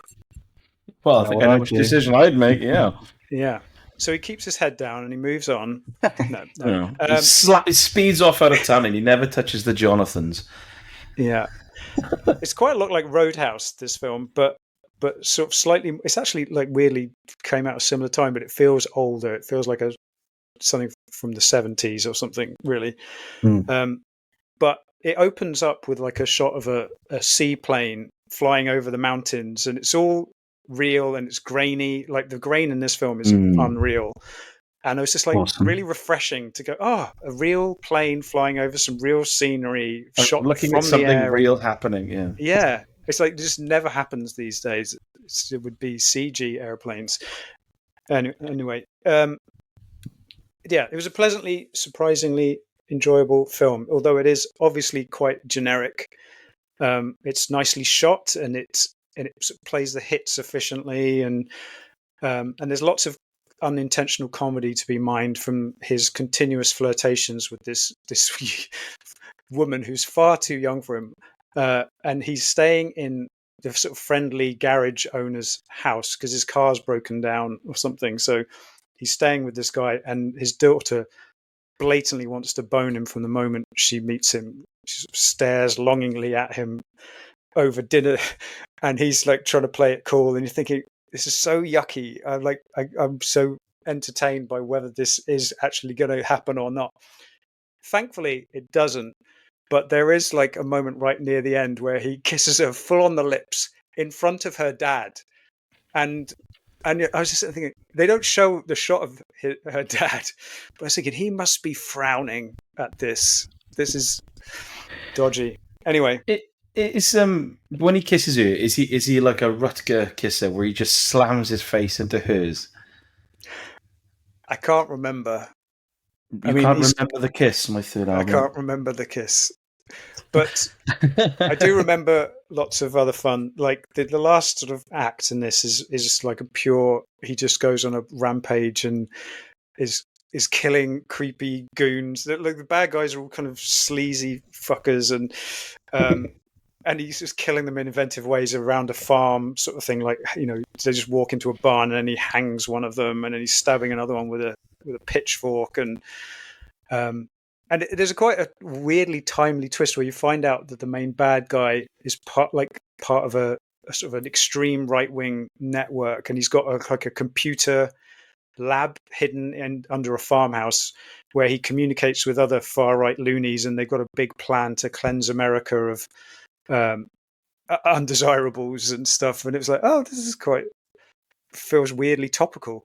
Well, I Know think what I know I'd which do. decision I'd make. Yeah. Yeah. So he keeps his head down and he moves on. No. He speeds off out of town and he never touches the Jonathans. Yeah. It's quite a lot like Roadhouse, this film, but sort of slightly. It's actually like weirdly came out at a similar time, but it feels older. It feels like something from the 70s or something, really. But it opens up with like a shot of a seaplane flying over the mountains, and it's all real and it's grainy. Like the grain in this film is unreal. And it was just like really refreshing to go, a real plane flying over some real scenery, shot looking from at something the air. real happening. Yeah. Yeah. It's like it just never happens these days. It would be CG airplanes. Anyway, yeah, it was a pleasantly, surprisingly enjoyable film, although it is obviously quite generic. It's nicely shot and it sort of plays the hits efficiently, and there's lots of unintentional comedy to be mined from his continuous flirtations with this woman who's far too young for him, and he's staying in the sort of friendly garage owner's house because his car's broken down or something. So he's staying with this guy, and his daughter blatantly wants to bone him from the moment she meets him. She sort of stares longingly at him over dinner, and he's like trying to play it cool, and you're thinking, this is so yucky. I'm so entertained by whether this is actually going to happen or not. Thankfully, it doesn't. But there is like a moment right near the end where he kisses her full on the lips in front of her dad. And I was just thinking, they don't show the shot of her dad, but I was thinking, he must be frowning at this. This is dodgy. Anyway. It's when he kisses her, is he like a Rutger kisser where he just slams his face into hers? I can't remember. You can't remember the kiss, my third album. I can't remember the kiss. But I do remember lots of other fun. Like the last sort of act in this is just like a pure, he just goes on a rampage and is killing creepy goons. Like the bad guys are all kind of sleazy fuckers, and he's just killing them in inventive ways around a farm sort of thing. Like, you know, they just walk into a barn and then he hangs one of them, and then he's stabbing another one with a pitchfork. And there's quite a weirdly timely twist where you find out that the main bad guy is part of a sort of an extreme right-wing network, and he's got a computer lab hidden under a farmhouse where he communicates with other far-right loonies, and they've got a big plan to cleanse America of undesirables and stuff. And it was like, oh, this is feels weirdly topical.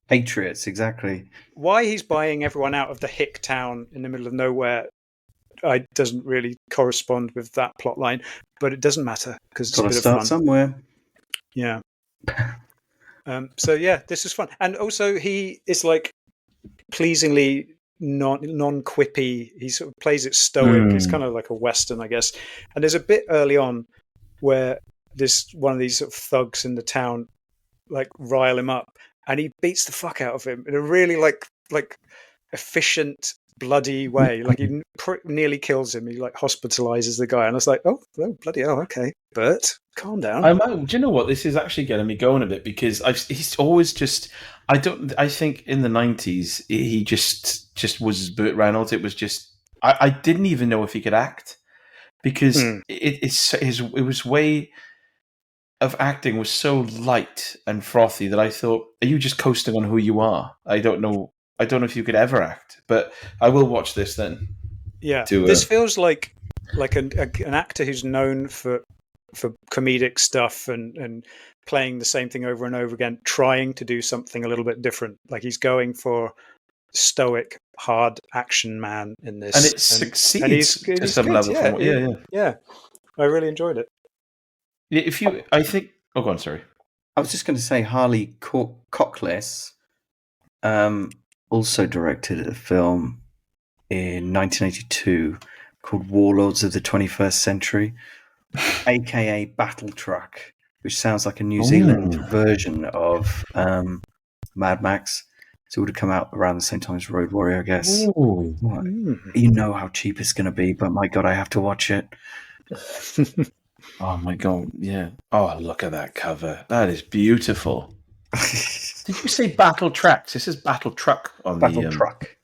Patriots, exactly. Why he's buying everyone out of the hick town in the middle of nowhere doesn't really correspond with that plot line, but it doesn't matter because it's a bit of fun. Somewhere. Yeah. So yeah, this is fun. And also he is like pleasingly non-quippy. He sort of plays it stoic. It's kind of like a Western, I guess. And there's a bit early on where one of these sort of thugs in the town like rile him up, and he beats the fuck out of him in a really like efficient, bloody way. Like he nearly kills him. He like hospitalizes the guy, and I was like, oh bloody hell, okay, Bert, calm down. Do you know what? This is actually getting me going a bit because he's always just. I think in the 90s he just was Burt Reynolds. It was just I didn't even know if he could act because his way of acting was so light and frothy that I thought, are you just coasting on who you are? I don't know if you could ever act, but I will watch this then. Yeah, this feels like an actor who's known for comedic stuff and playing the same thing over and over again, trying to do something a little bit different. Like he's going for stoic, hard action man in this, and it succeeds to some level. Yeah, I really enjoyed it. Oh, go on, sorry. I was just going to say Harley Cockless also directed a film in 1982 called Warlords of the 21st Century, aka Battle Truck, which sounds like a New Zealand version of Mad Max. So it would have come out around the same time as Road Warrior, I guess. Ooh. What? Mm. You know how cheap it's going to be, but my God, I have to watch it. Oh my god, yeah. Oh, look at that cover. That is beautiful. Did you say Battle Tracks? This is Battle Truck on Battle the Truck.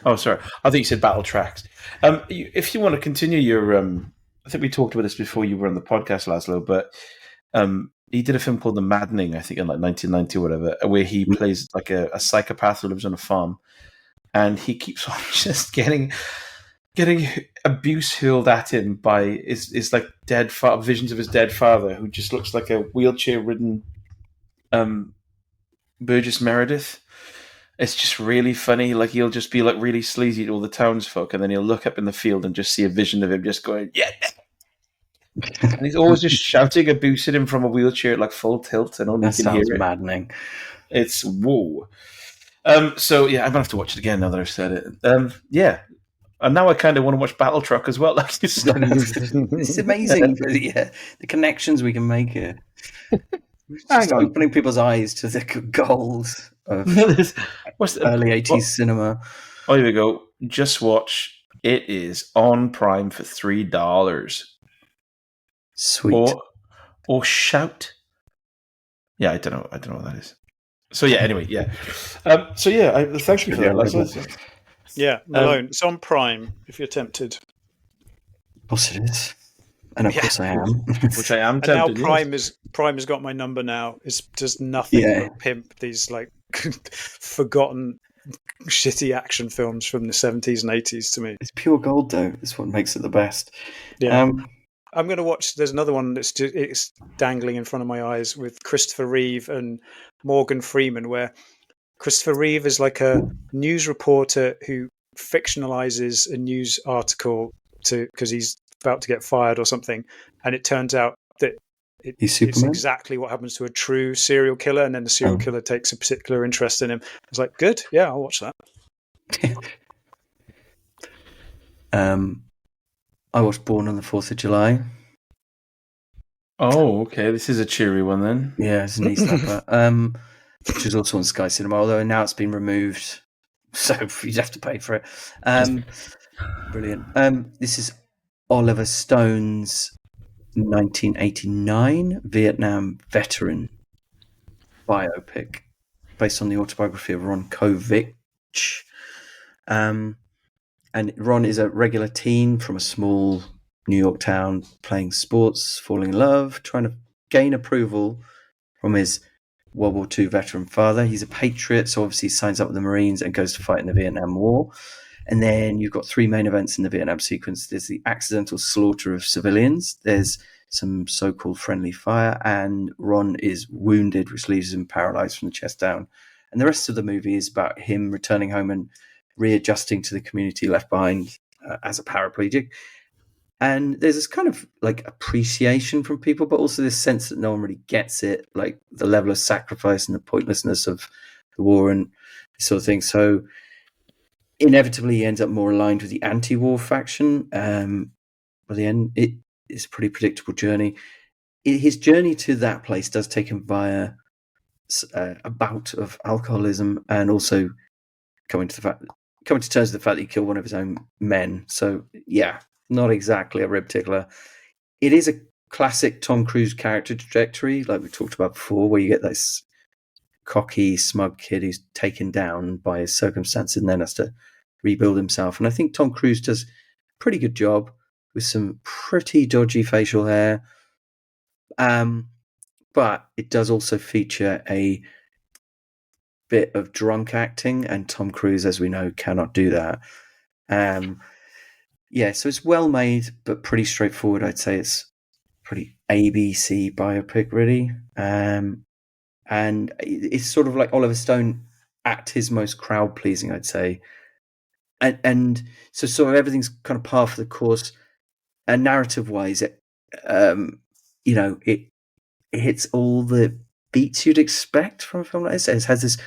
Oh, sorry. I think you said Battle Tracks. If you want to continue your, I think we talked about this before you were on the podcast, Lazlo. But he did a film called The Maddening, I think, in like 1990 or whatever, where he plays like a psychopath who lives on a farm, and he keeps on just getting abuse hurled at him by his like visions of his dead father, who just looks like a wheelchair-ridden Burgess Meredith. It's just really funny. Like, he'll just be like really sleazy to all the townsfolk, and then he'll look up in the field and just see a vision of him just going, yeah. And he's always just shouting abuse at him from a wheelchair at like full tilt, and only That you can hear sounds it. maddening. It's whoa. So yeah, I'm gonna have to watch it again now that I've said it. Yeah. And now I kind of want to watch Battle Truck as well. Like you said. It's amazing the connections we can make here. Just opening people's eyes to the goals of early 80s cinema. Oh, here we go. Just watch. It is on Prime for $3. Sweet. Or shout. Yeah, I don't know what that is. So yeah, anyway, yeah. Thank you for that. Yeah, Malone. It's on Prime if you're tempted. Of course it is. And of course I am. Which I am And tempted. now Prime has got my number now. It's just nothing but pimp these like forgotten shitty action films from the 70s and 80s to me. It's pure gold though. It's what makes it the best. Yeah. I'm going to watch. There's another one it's dangling in front of my eyes with Christopher Reeve and Morgan Freeman, where Christopher Reeve is like a news reporter who fictionalizes a news article because he's about to get fired or something, and it turns out that it's exactly what happens to a true serial killer, and then the serial killer takes a particular interest in him. I was like, good, yeah, I'll watch that. I watched Born on the 4th of July. Oh, okay. This is a cheery one then. Yeah, it's a knee slapper. Which is also on Sky Cinema, although now it's been removed, so you'd have to pay for it. Brilliant. This is Oliver Stone's 1989 Vietnam veteran biopic based on the autobiography of Ron Kovic. And Ron is a regular teen from a small New York town playing sports, falling in love, trying to gain approval from his World War II veteran father. He's a patriot, so obviously he signs up with the Marines and goes to fight in the Vietnam War. And then you've got three main events in the Vietnam sequence. There's the accidental slaughter of civilians. There's some so-called friendly fire, and Ron is wounded, which leaves him paralyzed from the chest down. And the rest of the movie is about him returning home and readjusting to the community left behind as a paraplegic. And there's this kind of like appreciation from people, but also this sense that no one really gets it, like the level of sacrifice and the pointlessness of the war and this sort of thing. So inevitably he ends up more aligned with the anti-war faction. By the end, it is a pretty predictable journey. His journey to that place does take him via a bout of alcoholism and also coming to terms with the fact that he killed one of his own men. So yeah, not exactly a rib tickler. It is a classic Tom Cruise character trajectory, like we talked about before, where you get this cocky, smug kid who's taken down by his circumstances and then has to rebuild himself. And I think Tom Cruise does a pretty good job with some pretty dodgy facial hair. But it does also feature a bit of drunk acting, and Tom Cruise, as we know, cannot do that. Yeah, so it's well made, but pretty straightforward. I'd say it's pretty ABC biopic, really. And it's sort of like Oliver Stone at his most crowd pleasing, I'd say. And so sort of everything's kind of par for the course. And narrative wise, it hits all the beats you'd expect from a film like this. It has this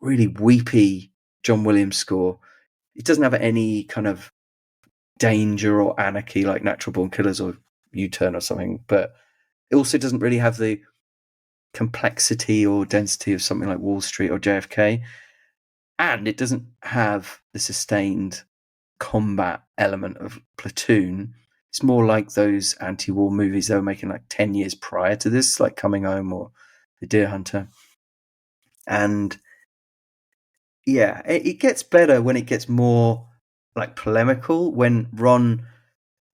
really weepy John Williams score. It doesn't have any kind of danger or anarchy like Natural Born Killers or U-Turn or something, but it also doesn't really have the complexity or density of something like Wall Street or JFK. and it doesn't have the sustained combat element of Platoon. It's more like those anti-war movies they were making like 10 years prior to this, like Coming Home or The Deer Hunter. And yeah, it gets better when it gets more like polemical, when Ron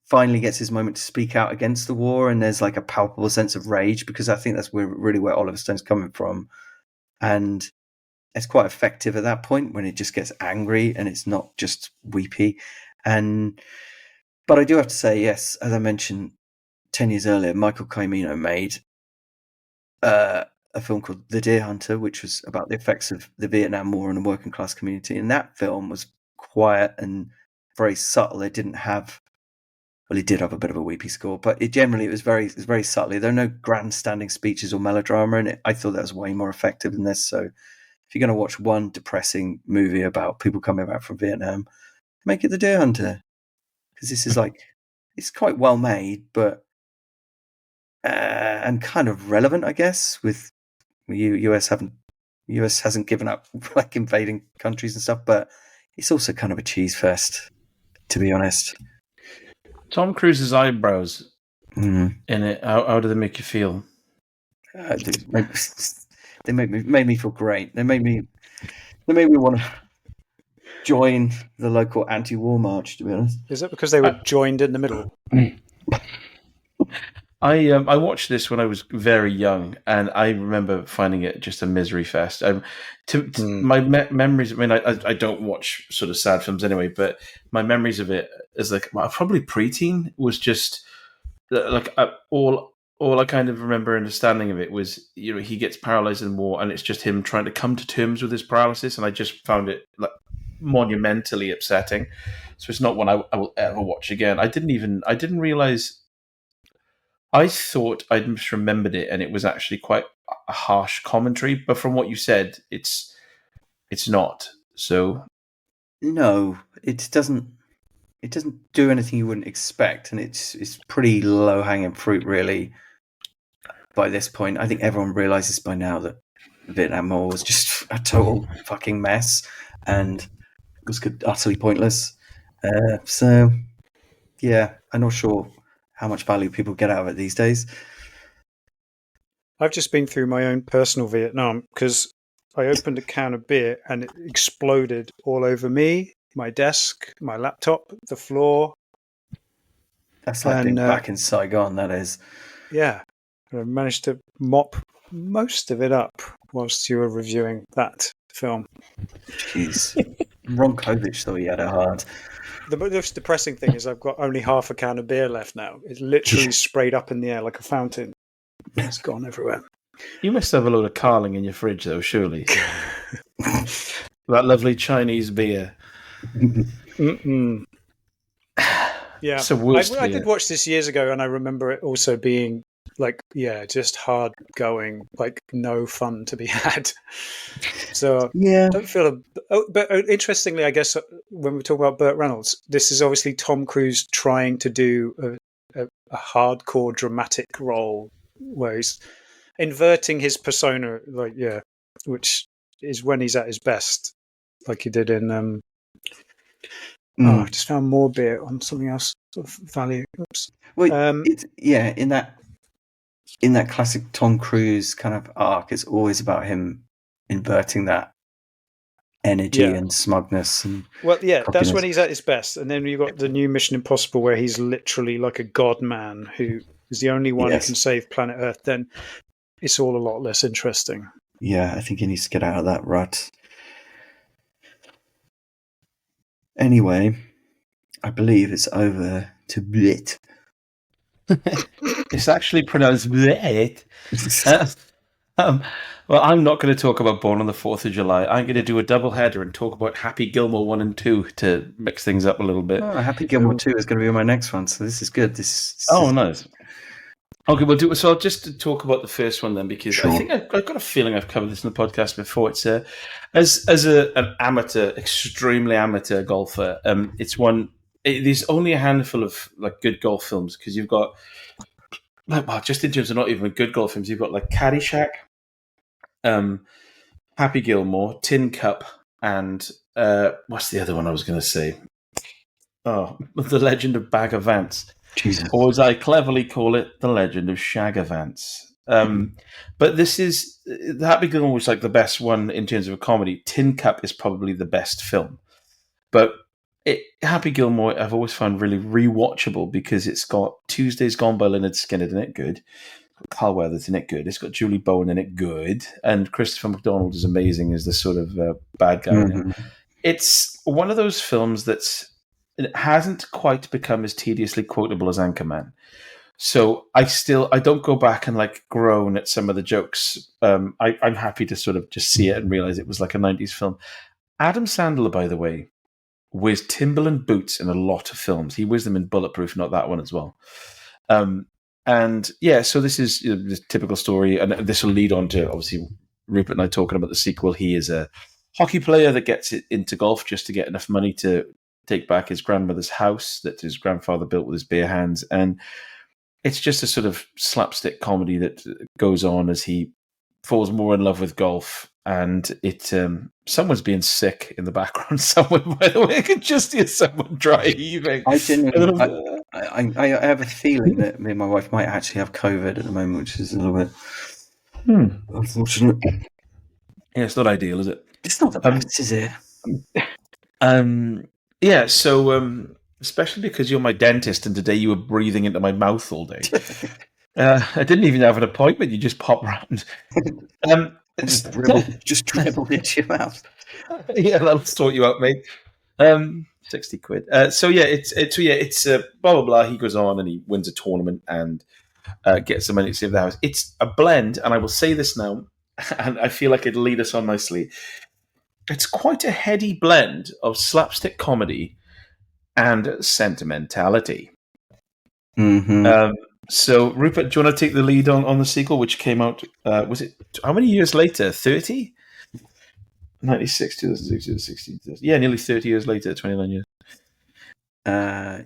finally gets his moment to speak out against the war, and there's like a palpable sense of rage, because I think that's really where Oliver Stone's coming from. And it's quite effective at that point when it just gets angry and it's not just weepy. But I do have to say, yes, as I mentioned 10 years earlier, Michael Cimino made a film called The Deer Hunter, which was about the effects of the Vietnam War on the working class community. And that film was quiet and very subtle. It didn't have, well, it did have a bit of a weepy score, but it was very subtly. There are no grandstanding speeches or melodrama in it. I thought that was way more effective than this. So if you're going to watch one depressing movie about people coming back from Vietnam, make it The Deer Hunter. Because this is like, it's quite well made, but and kind of relevant, I guess, with US hasn't given up like invading countries and stuff, but it's also kind of a cheese fest, to be honest. Tom Cruise's eyebrows in it, how do they make you feel? They made me feel great. They made me want to join the local anti-war march, to be honest. Is that because they were joined in the middle? I watched this when I was very young, and I remember finding it just a misery fest. My memories, I mean, I don't watch sort of sad films anyway, but my memories of it as like probably preteen was just like all I kind of remember understanding of it was, you know, he gets paralyzed in war, and it's just him trying to come to terms with his paralysis, and I just found it like monumentally upsetting. So it's not one I will ever watch again. I didn't realize. I thought I'd misremembered it, and it was actually quite a harsh commentary. But from what you said, it's not. So no, it doesn't. It doesn't do anything you wouldn't expect, and it's pretty low hanging fruit, really. By this point, I think everyone realizes by now that the Vietnam War was just a total fucking mess, and it was utterly pointless. So, yeah, I'm not sure how much value people get out of it these days. I've just been through my own personal Vietnam because I opened a can of beer and it exploded all over me, my desk, my laptop, the floor. That's like being back in Saigon, that is. Yeah. I managed to mop most of it up whilst you were reviewing that film. Jeez. Ron Kovic thought he had it hard. The most depressing thing is I've got only half a can of beer left now. It's literally sprayed up in the air like a fountain. It's gone everywhere. You must have a load of Carling in your fridge, though, surely. That lovely Chinese beer. Yeah, I did watch this years ago, and I remember it also being like, yeah, just hard going, like no fun to be had. So yeah, I don't feel. But interestingly, I guess when we talk about Burt Reynolds, this is obviously Tom Cruise trying to do a hardcore dramatic role where he's inverting his persona, like which is when he's at his best, like he did in. I just found more beer on something else of value. Oops. Well, in that classic Tom Cruise kind of arc, it's always about him inverting that energy and smugness. And that's when he's at his best. And then you've got the new Mission Impossible where he's literally like a god man who is the only one who can save planet Earth. Then it's all a lot less interesting. Yeah, I think he needs to get out of that rut. Anyway, I believe it's over to Britt. It's actually pronounced Britt. Well, I'm not going to talk about Born on the 4th of July. I'm going to do a double header and talk about Happy Gilmore 1 and 2 to mix things up a little bit. Oh, Happy Gilmore 2 is going to be my next one, so this is good. Nice. Okay, we'll do it. So I'll just talk about the first one then, because I think I've got a feeling I've covered this in the podcast before. It's as an amateur, extremely amateur golfer. It's one. There's only a handful of like good golf films, because you've got just in terms of not even good golf films, you've got like Caddyshack, Happy Gilmore, Tin Cup, and what's the other one I was going to say? Oh, The Legend of Bagavance. Jesus. Or as I cleverly call it, The Legend of Shagavance. But this is the Happy Gilmore was like the best one in terms of a comedy. Tin Cup is probably the best film, but Happy Gilmore I've always found really rewatchable because it's got Tuesdays Gone by Lynyrd Skynyrd in it, good. Carl Weathers in it, good. It's got Julie Bowen in it, good. And Christopher McDonald is amazing as the sort of bad guy in it. It's one of those films it hasn't quite become as tediously quotable as Anchorman. So I don't go back and like groan at some of the jokes. I'm happy to sort of just see it and realize it was like a 90s film. Adam Sandler, by the way, wears Timberland boots in a lot of films. He wears them in Bulletproof, not that one as well. And yeah, so this is the typical story, and this will lead on to obviously Rupert and I talking about the sequel. He is a hockey player that gets into golf just to get enough money to take back his grandmother's house that his grandfather built with his bare hands, and it's just a sort of slapstick comedy that goes on as he falls more in love with golf. And someone's being sick in the background somewhere, by the way. I can just hear someone dry heaving. I have a feeling that me and my wife might actually have COVID at the moment, which is a little bit unfortunate. Yeah, it's not ideal, is it? It's not the best, is it? Yeah, so especially because you're my dentist and today you were breathing into my mouth all day. I didn't even have an appointment. You just pop round. Just dribble into your mouth. Yeah, that'll sort you out, mate. 60 quid. So it's blah blah blah. He goes on and he wins a tournament and gets the money to save the house. It's a blend, and I will say this now, and I feel like it'll lead us on nicely. It's quite a heady blend of slapstick comedy and sentimentality. Mm-hmm. So, Rupert, do you want to take the lead on the sequel, which came out, was it, how many years later? 30? 96, 2006, 2016. Yeah, nearly 30 years later, 29 years.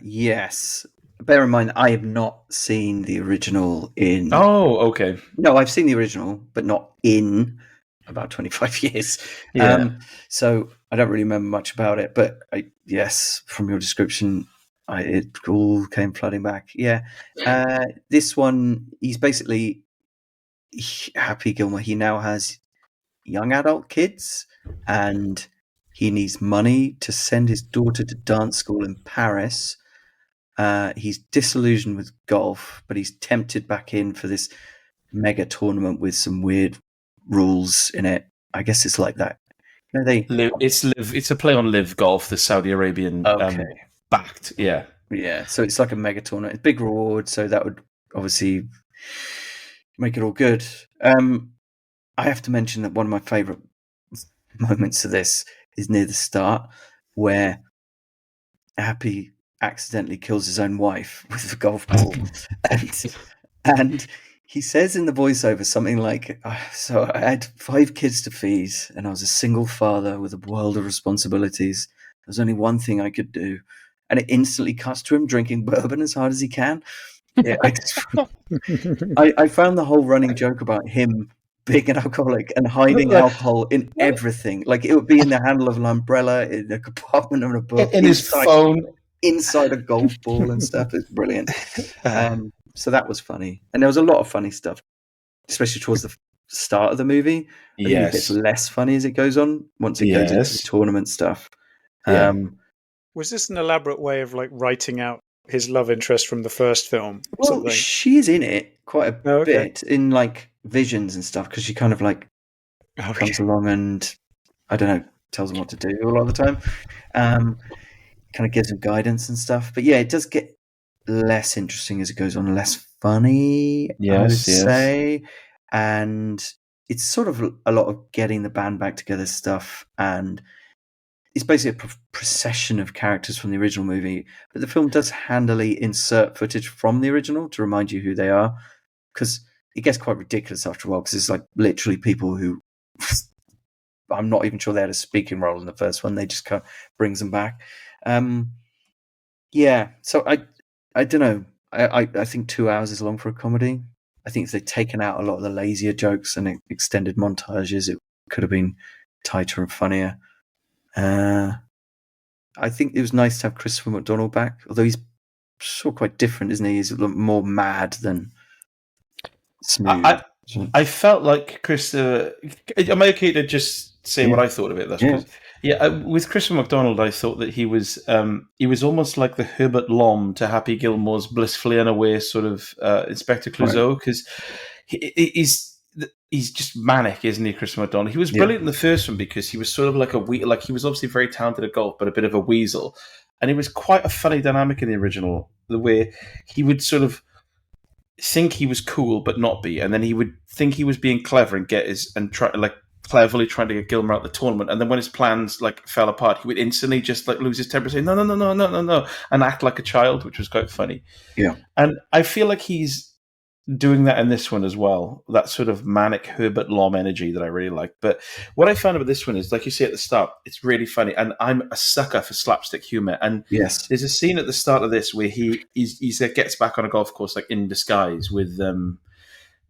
Yes. Bear in mind, I have not seen the original in... Oh, okay. No, I've seen the original, but not in about 25 years. Yeah. So I don't really remember much about it, but yes, from your description... it all came flooding back. Yeah. This one, he's basically Happy Gilmore. He now has young adult kids and he needs money to send his daughter to dance school in Paris. He's disillusioned with golf, but he's tempted back in for this mega tournament with some weird rules in it. I guess it's like that. You know, it's a play on Live Golf, the Saudi Arabian backed, yeah. Yeah, so it's like a mega tournament. It's big reward, so that would obviously make it all good. I have to mention that one of my favourite moments of this is near the start, where Happy accidentally kills his own wife with a golf ball. and he says in the voiceover something like, so I had 5 kids to feed, and I was a single father with a world of responsibilities. There's only one thing I could do. And it instantly cuts to him drinking bourbon as hard as he can. Yeah, I found the whole running joke about him being an alcoholic and hiding alcohol in everything. Like it would be in the handle of an umbrella, in the compartment of a book, in his phone, inside a golf ball and stuff. It's brilliant. So that was funny. And there was a lot of funny stuff, especially towards the start of the movie. I think it gets less funny as it goes on, once it goes into the tournament stuff. Yeah. Was this an elaborate way of like writing out his love interest from the first film? Well, she's in it quite a bit in like visions and stuff, because she kind of like comes along and I don't know, tells him what to do a lot of the time. Kind of gives him guidance and stuff. But yeah, it does get less interesting as it goes on, less funny, I would say. And it's sort of a lot of getting the band back together stuff, and it's basically a procession of characters from the original movie, but the film does handily insert footage from the original to remind you who they are, because it gets quite ridiculous after a while, because it's like literally people who I'm not even sure they had a speaking role in the first one. They just kind of brings them back. Yeah, so I don't know. I think 2 hours is long for a comedy. I think if they'd taken out a lot of the lazier jokes and extended montages, it could have been tighter and funnier. I think it was nice to have Christopher McDonald back, although he's sort of quite different, isn't he? He's a little more mad than smooth. I felt like Christopher. Am I okay to just say what I thought of it? That's because with Christopher McDonald, I thought that he was almost like the Herbert Lom to Happy Gilmore's blissfully unaware sort of Inspector Clouseau, because he's just manic, isn't he, Christopher McDonald? He was brilliant in the first one because he was sort of like he was obviously very talented at golf, but a bit of a weasel, and it was quite a funny dynamic in the original, the way he would sort of think he was cool but not be, and then he would think he was being clever and try cleverly trying to get Gilmore out the tournament, and then when his plans fell apart, he would instantly just lose his temper, say no, and act like a child, which was quite funny. Yeah, and I feel like he's doing that in this one as well, that sort of manic Herbert Lom energy that I really like. But what I found about this one is, like you say at the start, it's really funny, and I'm a sucker for slapstick humor. And there's a scene at the start of this where he gets back on a golf course in disguise with a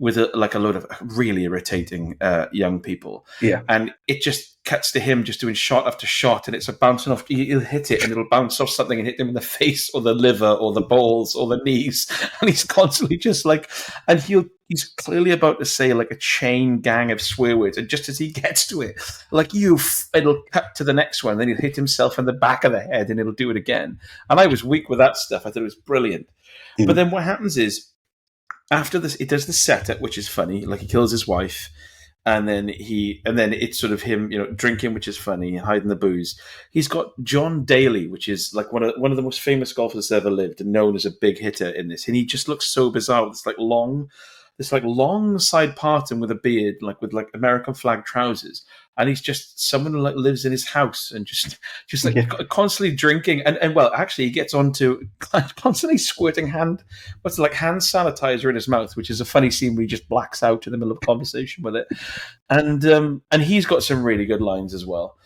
load of really irritating young people. Yeah. And it just cuts to him just doing shot after shot, and it's a bouncing off. He'll hit it, and it'll bounce off something and hit him in the face or the liver or the balls or the knees. And he's constantly just and he's clearly about to say a chain gang of swear words. And just as he gets to it, it'll cut to the next one. Then he'll hit himself in the back of the head and it'll do it again. And I was weak with that stuff. I thought it was brilliant. But then what happens is, after this, it does the setup, which is funny. He kills his wife, and then it's sort of him, drinking, which is funny, hiding the booze. He's got John Daly, which is one of the most famous golfers that's ever lived, and known as a big hitter in this. And he just looks so bizarre with this long side parting with a beard, with American flag trousers. And he's just someone who lives in his house and just constantly drinking. And well, actually, he gets on to constantly squirting hand sanitizer in his mouth, which is a funny scene where he just blacks out in the middle of a conversation with it. And he's got some really good lines as well.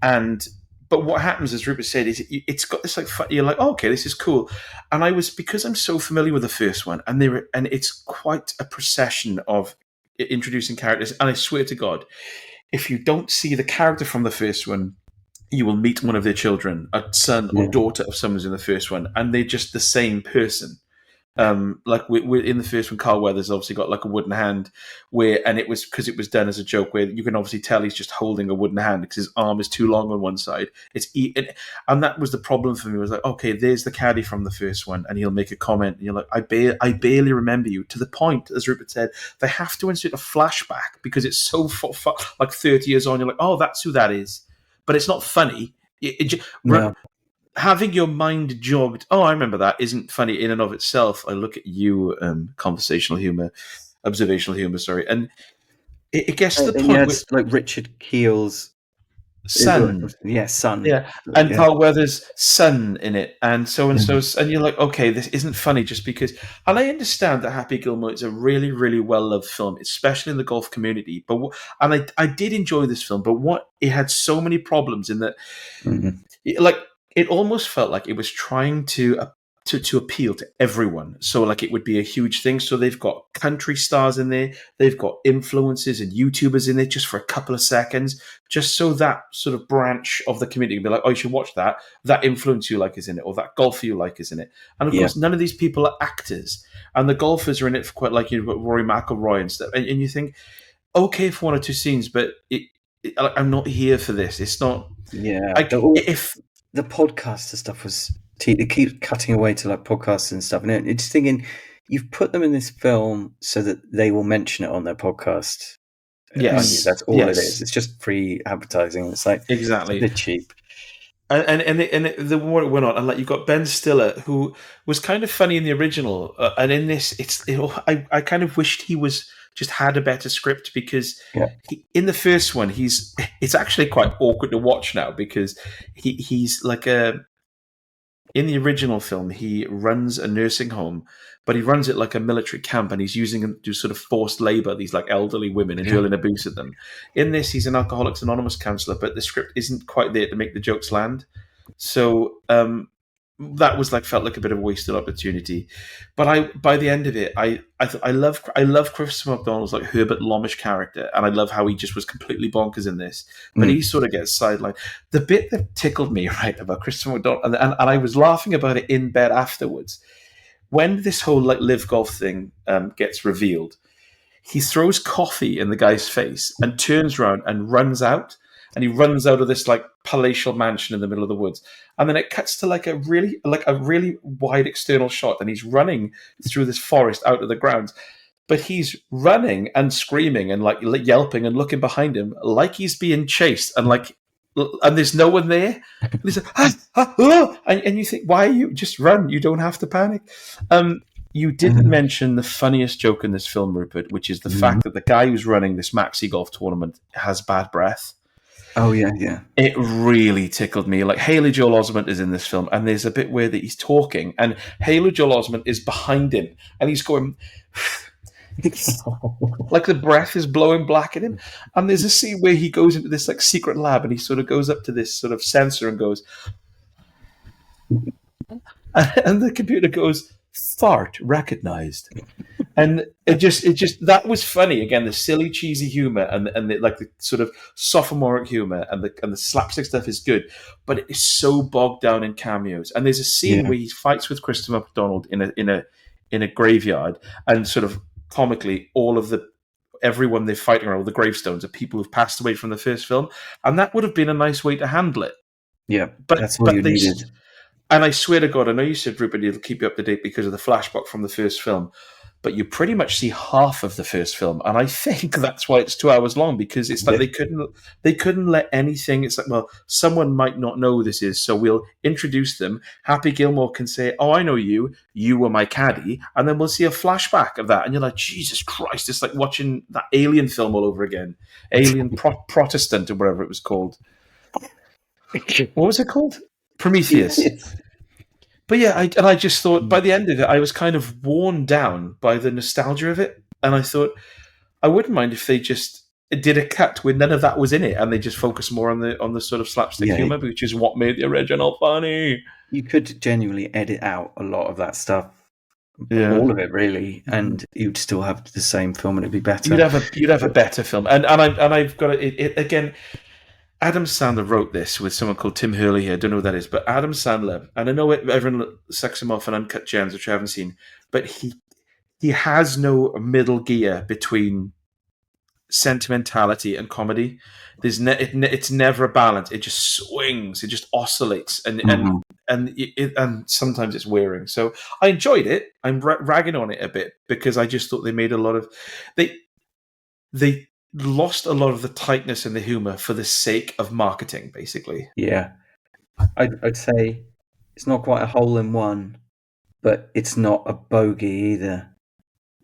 But what happens, as Rupert said, is it's got this you're like, oh, okay, this is cool. And because I'm so familiar with the first one, and it's quite a procession of introducing characters. And I swear to God, if you don't see the character from the first one, you will meet one of their children, a son or daughter of someone's in the first one, and they're just the same person. We're in the first one, Carl Weathers obviously got a wooden hand, and it was because it was done as a joke, where you can obviously tell he's just holding a wooden hand because his arm is too long on one side. And that was the problem for me. It was okay, there's the caddy from the first one, and he'll make a comment, and you're like, I barely remember you, to the point, as Rupert said, they have to insert a flashback because it's so 30 years on. You're like, oh, that's who that is, but it's not funny. Having your mind jogged, oh, I remember that, isn't funny in and of itself. I look at you, observational humor, sorry. And it gets to the point where, Richard Keel's son. Son. Yeah. And Carl Weathers' son in it. And so and so. And you're like, okay, this isn't funny just because. And I understand that Happy Gilmore is a really, really well-loved film, especially in the golf community. And I did enjoy this film, but it had so many problems in that, it almost felt like it was trying to appeal to everyone. So it would be a huge thing. So they've got country stars in there. They've got influencers and YouTubers in there just for a couple of seconds, just so that sort of branch of the community can be like, oh, you should watch that. That influence you like is in it, or that golfer you like is in it. And of course, none of these people are actors. And the golfers are in it for quite Rory McIlroy and stuff. And you think, okay, for one or two scenes, but I'm not here for this. It's not... Yeah. The podcaster stuff was... It keeps cutting away to podcasts and stuff. And it's thinking, you've put them in this film so that they will mention it on their podcast. Yes. That's all it is. It's just free advertising. It's exactly a bit cheap. And the more it went on, and you've got Ben Stiller, who was kind of funny in the original, and in this, I kind of wished he was just had a better script, because in the first one, it's actually quite awkward to watch now, because he's in the original film, he runs a nursing home, but he runs it like a military camp, and he's using them to sort of forced labor these elderly women and hurling abuse at them. In this, he's an Alcoholics Anonymous counselor, but the script isn't quite there to make the jokes land. So that was felt like a bit of a wasted opportunity. But by the end of it, I love Christopher McDonald's Herbert Lomish character, and I love how he just was completely bonkers in this. But he sort of gets sidelined. The bit that tickled me about Christopher McDonald, and I was laughing about it in bed afterwards, when this whole live golf thing gets revealed. He throws coffee in the guy's face and turns around and runs out. And he runs out of this palatial mansion in the middle of the woods. And then it cuts to a really wide external shot, and he's running through this forest out of the grounds. But he's running and screaming and yelping and looking behind him like he's being chased, and there's no one there. And he's and you think, why are you just run? You don't have to panic. You didn't mention the funniest joke in this film, Rupert, which is the fact that the guy who's running this maxi golf tournament has bad breath. Oh, yeah. It really tickled me. Haley Joel Osment is in this film, and there's a bit where that he's talking, and Haley Joel Osment is behind him, and he's going... the breath is blowing black at him. And there's a scene where he goes into this secret lab, and he sort of goes up to this sort of sensor and goes... And the computer goes... Fart recognized. And it just that was funny. Again, the silly cheesy humor and the sort of sophomoric humor and the slapstick stuff is good, but it is so bogged down in cameos. And there's a scene where he fights with Christopher McDonald in a graveyard, and sort of comically everyone they're fighting around, all the gravestones, are people who've passed away from the first film, and that would have been a nice way to handle it. Yeah, but that's what you needed. And I swear to God, I know you said, Rupert, it'll keep you up to date because of the flashback from the first film, but you pretty much see half of the first film, and I think that's why it's 2 hours long, because it's they couldn't let anything. It's well, someone might not know who this is, so we'll introduce them. Happy Gilmore can say, "Oh, I know you. You were my caddy," and then we'll see a flashback of that, and you're like, Jesus Christ! It's like watching that Alien film all over again, Alien Protestant or whatever it was called. What was it called? Prometheus. But yeah, I just thought by the end of it, I was kind of worn down by the nostalgia of it, and I thought I wouldn't mind if they just did a cut where none of that was in it, and they just focused more on the sort of slapstick humor, which is what made the original funny. You could genuinely edit out a lot of that stuff, all of it really, and you'd still have the same film, and it'd be better. You'd have a better film, and I've got it again. Adam Sandler wrote this with someone called Tim Hurley here. I don't know who that is, but Adam Sandler, and I know everyone sucks him off in Uncut Gems, which I haven't seen, but he has no middle gear between sentimentality and comedy. It's never a balance. It just swings. It just oscillates, and sometimes it's wearing. So I enjoyed it. I'm ragging on it a bit because I just thought they made a lot of they lost a lot of the tightness and the humor for the sake of marketing, basically. Yeah. I'd say it's not quite a hole in one, but it's not a bogey either.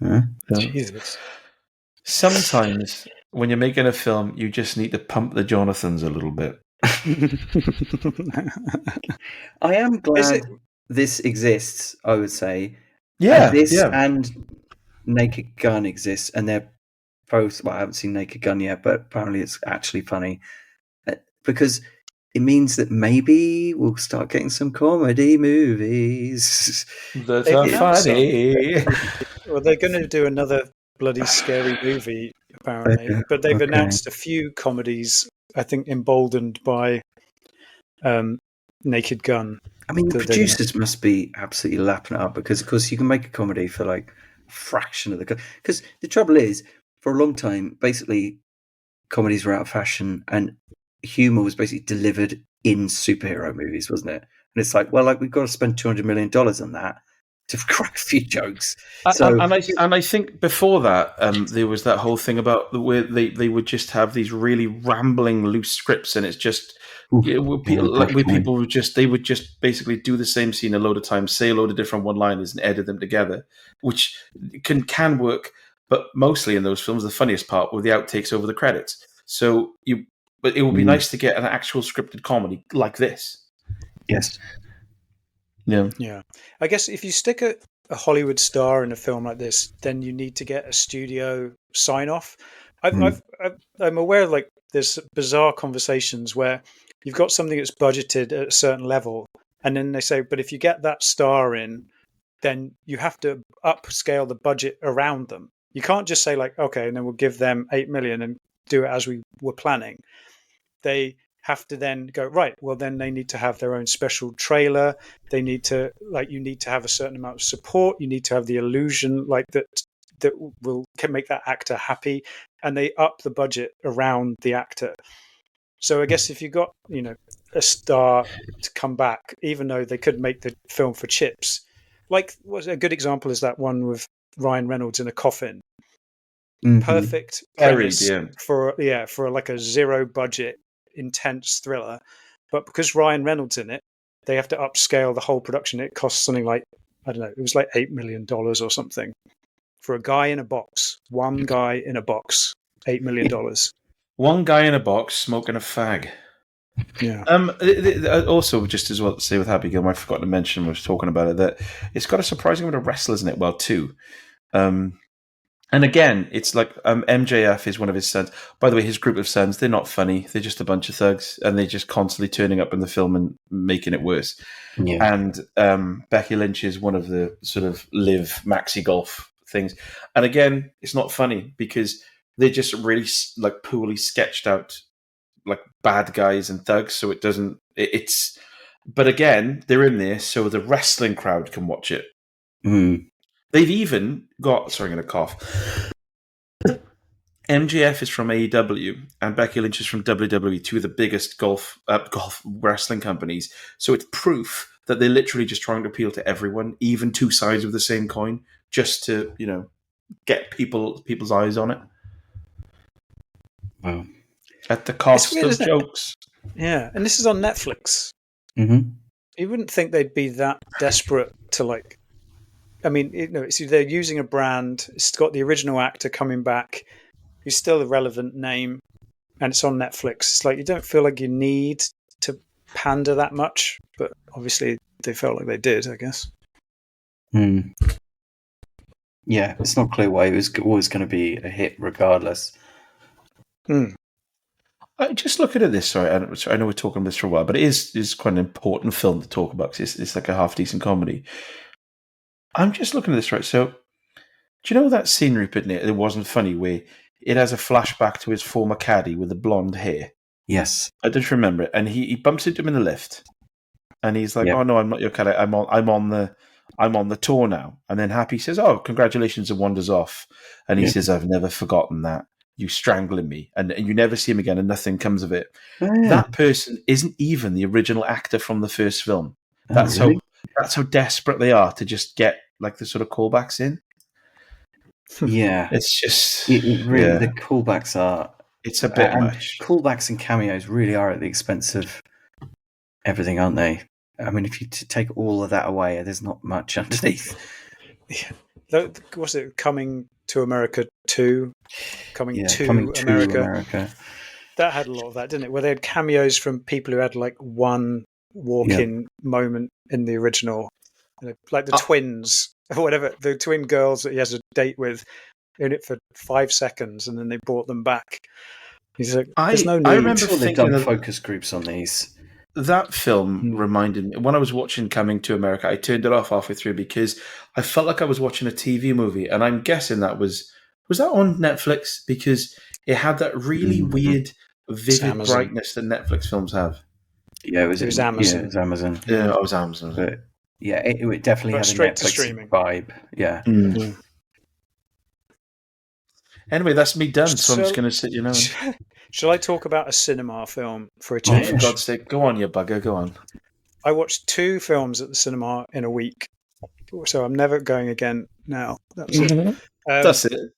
Huh? Jesus. Sometimes when you're making a film, you just need to pump the Jonathans a little bit. I am glad this exists, I would say. Yeah. And Naked Gun exists, and they're both, well, I haven't seen Naked Gun yet, but apparently it's actually funny because it means that maybe we'll start getting some comedy movies that are funny. Well, they're going to do another bloody scary movie, apparently, but they've announced a few comedies, I think, emboldened by Naked Gun. I mean, the producers must be absolutely lapping it up because, of course, you can make a comedy for like a fraction of the... Because the trouble is, for a long time, basically, comedies were out of fashion, and humor was basically delivered in superhero movies, wasn't it? And it's like, well, we've got to spend $200 million on that to crack a few jokes. So, and I think before that, there was that whole thing about where they would just have these really rambling, loose scripts, and it's just people would just basically do the same scene a load of times, say a load of different one-liners, and edit them together, which can work. But mostly in those films, the funniest part were the outtakes over the credits. But it would be nice to get an actual scripted comedy like this. Yes. Yeah. I guess if you stick a Hollywood star in a film like this, then you need to get a studio sign-off. I'm aware, there's bizarre conversations where you've got something that's budgeted at a certain level, And then they say, but if you get that star in, then you have to upscale the budget around them. You can't just say like, okay, and then we'll give them 8 million and do it as we were planning. They have to then go, right, well, then they need to have their own special trailer. They need to, like, you need to have a certain amount of support. You need to have the illusion like that can make that actor happy. And they up the budget around the actor. So I guess if you got, a star to come back, even though they could make the film for chips, like what's a good example is that one with Ryan Reynolds in a coffin. Perfect premise for like a zero budget intense thriller, but because Ryan Reynolds in it, they have to upscale the whole production. It costs something like, I don't know, it was like $8 million or something for a guy in a box. One guy in a box, $8 million. One guy in a box smoking a fag. Yeah. Also, just as well to say with Happy Gilmore, I forgot to mention when I was talking about it, that it's got a surprising amount of wrestlers in it, well, too. And again, it's like MJF is one of his sons. By the way, his group of sons, they're not funny. They're just a bunch of thugs, and they're just constantly turning up in the film and making it worse. Yeah. And Becky Lynch is one of the sort of live maxi golf things. And again, it's not funny because they're just really like poorly sketched out, like bad guys and thugs. So it doesn't. But again, they're in there so the wrestling crowd can watch it. Mm. They've even got, sorry, I'm going to cough. MJF is from AEW and Becky Lynch is from WWE, two of the biggest golf wrestling companies. So it's proof that they're literally just trying to appeal to everyone, even two sides of the same coin, just to, get people's eyes on it. Wow. At the cost weird, of jokes. Yeah, and this is on Netflix. Mm-hmm. You wouldn't think they'd be that desperate to like. I mean, they're using a brand. It's got the original actor coming back, who's still a relevant name, and it's on Netflix. It's like you don't feel like you need to pander that much, but obviously they felt like they did, I guess. Mm. Yeah, it's not clear why it was always going to be a hit regardless. I just looking at this. Sorry, I know we're talking about this for a while, but it is quite an important film to talk about because it's like a half decent comedy. I'm just looking at this, right? So, do you know that scene, Rupert, it wasn't funny, where it has a flashback to his former caddy with the blonde hair? Yes. I don't remember it. And he bumps into him in the lift. And he's like, "Oh, no, I'm not your caddy. I'm on the tour now." And then Happy says, "Oh, congratulations," and wanders off. And he says, "I've never forgotten that. You strangling me." And you never see him again and nothing comes of it. Oh, yeah. That person isn't even the original actor from the first film. That's how desperate they are to just get like the sort of callbacks in. Yeah. It's just really the callbacks are it's a bit much. Callbacks and cameos really are at the expense of everything, aren't they? I mean, if you take all of that away, there's not much underneath. Yeah. Was it Coming to America 2? Coming to America. That had a lot of that, didn't it? Where they had cameos from people who had like one walk-in moment in the original. Like the twins, or whatever, the twin girls that he has a date with, in it for 5 seconds, and then they brought them back. He's like, "There's no need." I remember they've done focus groups on these. That film reminded me, when I was watching Coming to America, I turned it off halfway through because I felt like I was watching a TV movie, and I'm guessing that was that on Netflix because it had that really weird, vivid brightness that Netflix films have. Yeah, it was Amazon. Yeah, it was Amazon. Yeah, it was Amazon. But, yeah, it definitely had a Netflix vibe. Yeah. Mm. Anyway, that's me done. So I'm just going to sit, Shall I talk about a cinema film for a change? Oh, for God's sake, go on, you bugger, go on. I watched 2 films at the cinema in a week, so I'm never going again now. That's it. That's it.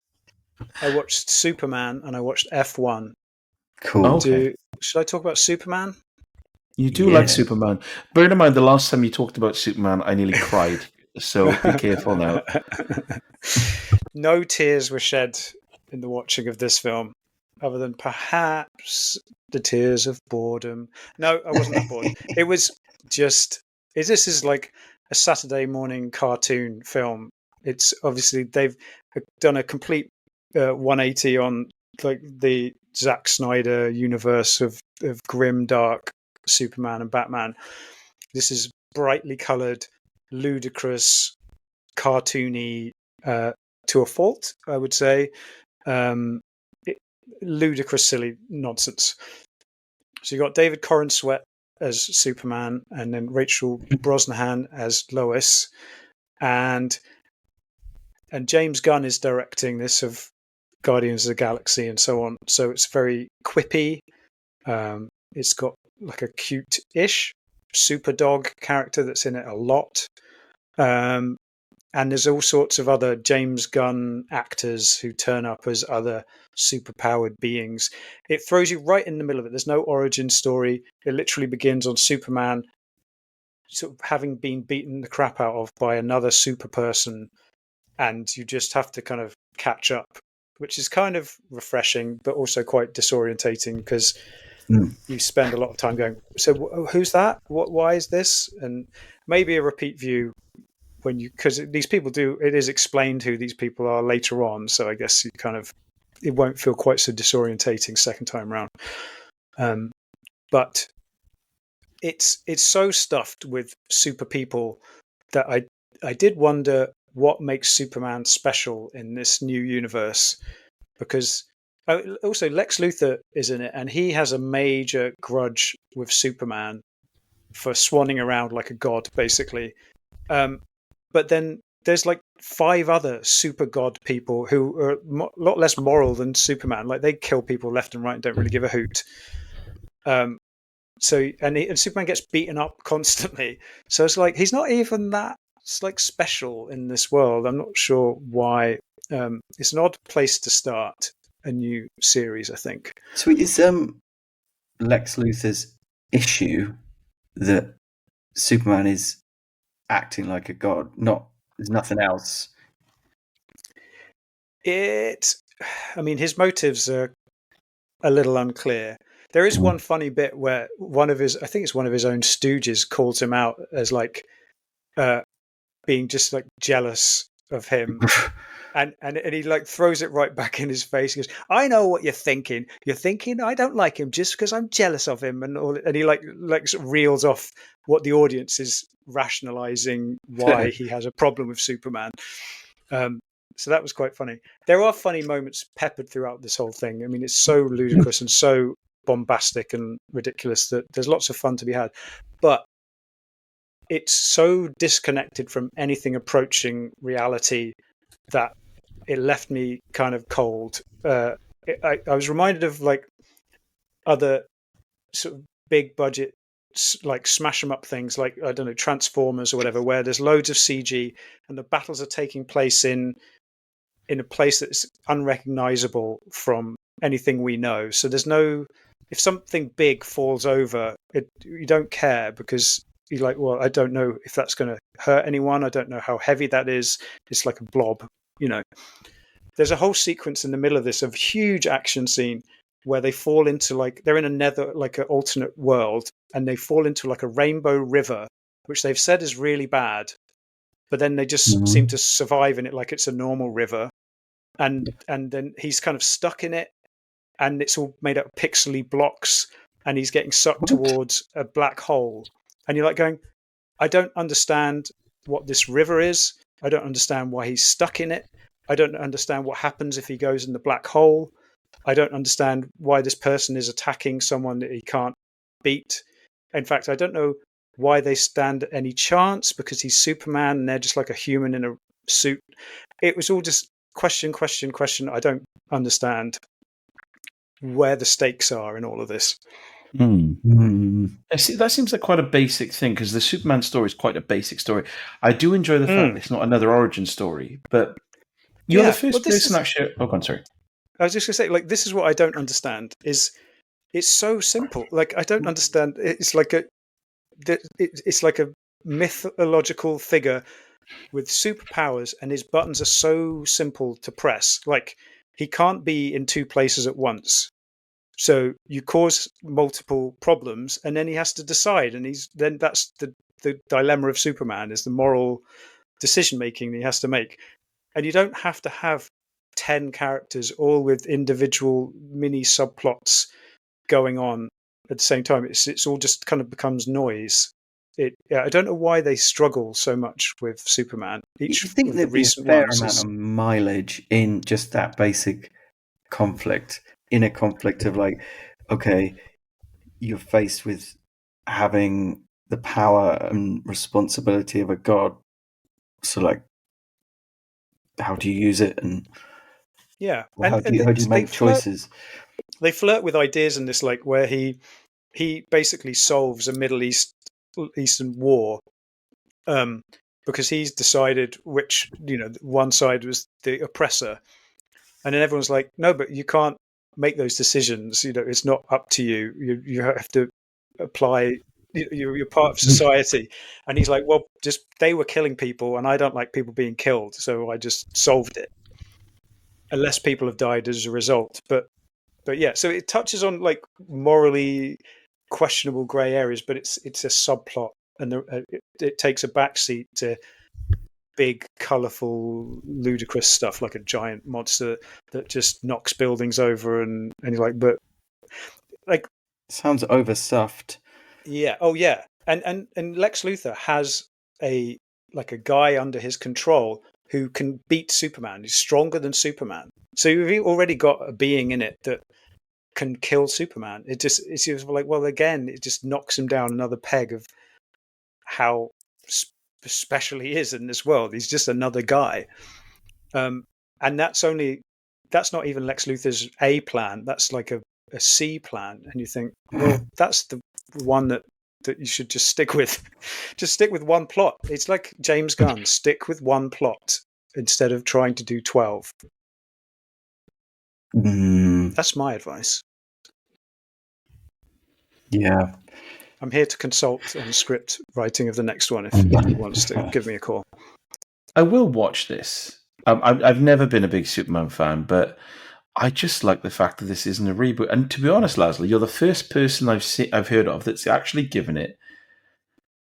I watched Superman and I watched F1. Cool. Okay. Should I talk about Superman? You do like Superman. Bear in mind, the last time you talked about Superman, I nearly cried. So be careful now. No tears were shed in the watching of this film, other than perhaps the tears of boredom. No, I wasn't that bored. It was just... This is like a Saturday morning cartoon film. It's obviously they've done a complete 180 on like the Zack Scheider universe of grim, dark Superman and Batman. This is brightly coloured, ludicrous, cartoony to a fault, I would say. Ludicrous, silly nonsense. So you got David Corrin Sweat as Superman, and then Rachel Brosnahan as Lois, and James Gunn is directing this of Guardians of the Galaxy and so on. So it's very quippy. It's got like a cute-ish super dog character that's in it a lot. And there's all sorts of other James Gunn actors who turn up as other superpowered beings. It throws you right in the middle of it. There's no origin story. It literally begins on Superman sort of having been beaten the crap out of by another super person, and you just have to kind of catch up, which is kind of refreshing, but also quite disorientating because you spend a lot of time going, so who's that? Why is this? And maybe a repeat view when you, because these people do, it is explained who these people are later on. So I guess you kind of, it won't feel quite so disorientating second time around. But it's so stuffed with super people that I did wonder what makes Superman special in this new universe, because also Lex Luthor is in it, and he has a major grudge with Superman for swanning around like a god, basically. But then there's like 5 other super god people who are a lot less moral than Superman. Like they kill people left and right and don't really give a hoot. So and Superman gets beaten up constantly. So it's like he's not even that like special in this world. I'm not sure why. It's an odd place to start a new series, I think. So is Lex Luthor's issue that Superman is acting like a god? There's nothing else. I mean, his motives are a little unclear. There is one funny bit where one of his own stooges calls him out as like being just like jealous of him. And he like throws it right back in his face. He goes, "I know what you're thinking. You're thinking I don't like him just because I'm jealous of him." And he like sort of reels off what the audience is rationalizing why he has a problem with Superman. So that was quite funny. There are funny moments peppered throughout this whole thing. I mean, it's so ludicrous and so bombastic and ridiculous that there's lots of fun to be had. But it's so disconnected from anything approaching reality that it left me kind of cold. I was reminded of like other sort of big budget, like smash 'em up things, like I don't know, Transformers or whatever, where there's loads of CG and the battles are taking place in a place that's unrecognizable from anything we know. So there's no, if something big falls over, you don't care because you're like, well, I don't know if that's going to hurt anyone. I don't know how heavy that is. It's like a blob, you know. There's a whole sequence in the middle of this of huge action scene where they fall into like, they're in like an alternate world, and they fall into like a rainbow river, which they've said is really bad, but then they just seem to survive in it like it's a normal river. And then he's kind of stuck in it, and it's all made up of pixely blocks, and he's getting sucked towards a black hole. And you're like going, I don't understand what this river is. I don't understand why he's stuck in it. I don't understand what happens if he goes in the black hole. I don't understand why this person is attacking someone that he can't beat. In fact, I don't know why they stand any chance, because he's Superman and they're just like a human in a suit. It was all just question. I don't understand where the stakes are in all of this. That seems like quite a basic thing, because the Superman story is quite a basic story. I do enjoy the fact that it's not another origin story, but you're the first person actually. Oh, I'm sorry. I was just going to say, like, this is what I don't understand. Is it's so simple. Like, I don't understand. It's like a mythological figure with superpowers, and his buttons are so simple to press. Like, he can't be in 2 places at once. So you cause multiple problems, and then he has to decide. And that's the dilemma of Superman, is the moral decision making he has to make. And you don't have to have 10 characters all with individual mini subplots going on at the same time. It's all just kind of becomes noise. I don't know why they struggle so much with Superman. Each You think of the there'd be a recent fair ones amount is, of mileage in just that basic conflict, inner conflict of like, okay, you're faced with having the power and responsibility of a god. So, like, how do you use it, and yeah, how do you they make choices? They flirt with ideas in this, like where he basically solves a Eastern war, because he's decided which, one side was the oppressor, and then everyone's like, no, but you can't make those decisions. It's not up to you. You have to apply. You're part of society. And he's like, well, just they were killing people, and I don't like people being killed, so I just solved it. Unless people have died as a result, but yeah. So it touches on like morally questionable grey areas, but it's a subplot, and it takes a backseat to big, colourful, ludicrous stuff like a giant monster that just knocks buildings over, and you're like, but like, Sounds overstuffed. yeah, oh yeah, and Lex Luthor has a guy under his control who can beat Superman. He's stronger than Superman, so you've already got a being in it that can kill Superman. It's just like, well, again, it just knocks him down another peg of how special he is in this world. He's just another guy, and that's not even Lex Luthor's A plan. That's like a C plan, and you think, well, that's the one that you should just stick with. Just stick with one plot. It's like James Gunn, stick with one plot instead of trying to do 12. That's my advice. Yeah. I'm here to consult on script writing of the next one if he wants to give me a call. I will watch this. I've never been a big Superman fan, but I just like the fact that this isn't a reboot. And to be honest, Lazlo, you're the first person I've heard of that's actually given it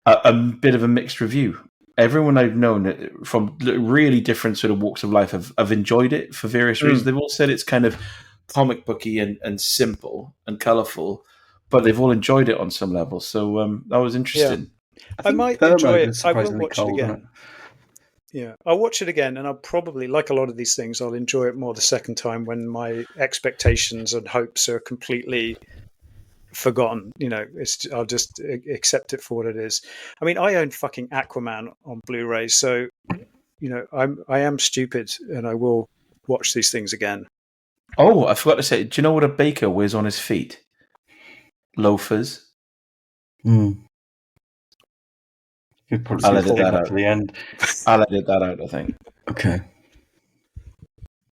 a bit of a mixed review. Everyone I've known from really different sort of walks of life have enjoyed it for various reasons. They've all said it's kind of comic booky and simple and colourful, but they've all enjoyed it on some level. So that was interesting. I might enjoy it. I will watch it again. Yeah, I'll watch it again, and I'll probably, like a lot of these things, I'll enjoy it more the second time when my expectations and hopes are completely forgotten. I'll just accept it for what it is. I mean, I own fucking Aquaman on Blu-ray, so I am stupid, and I will watch these things again. Oh, I forgot to say, do you know what a baker wears on his feet? Loafers. I'll edit that out. To the end. I'll edit that out, I think. Okay.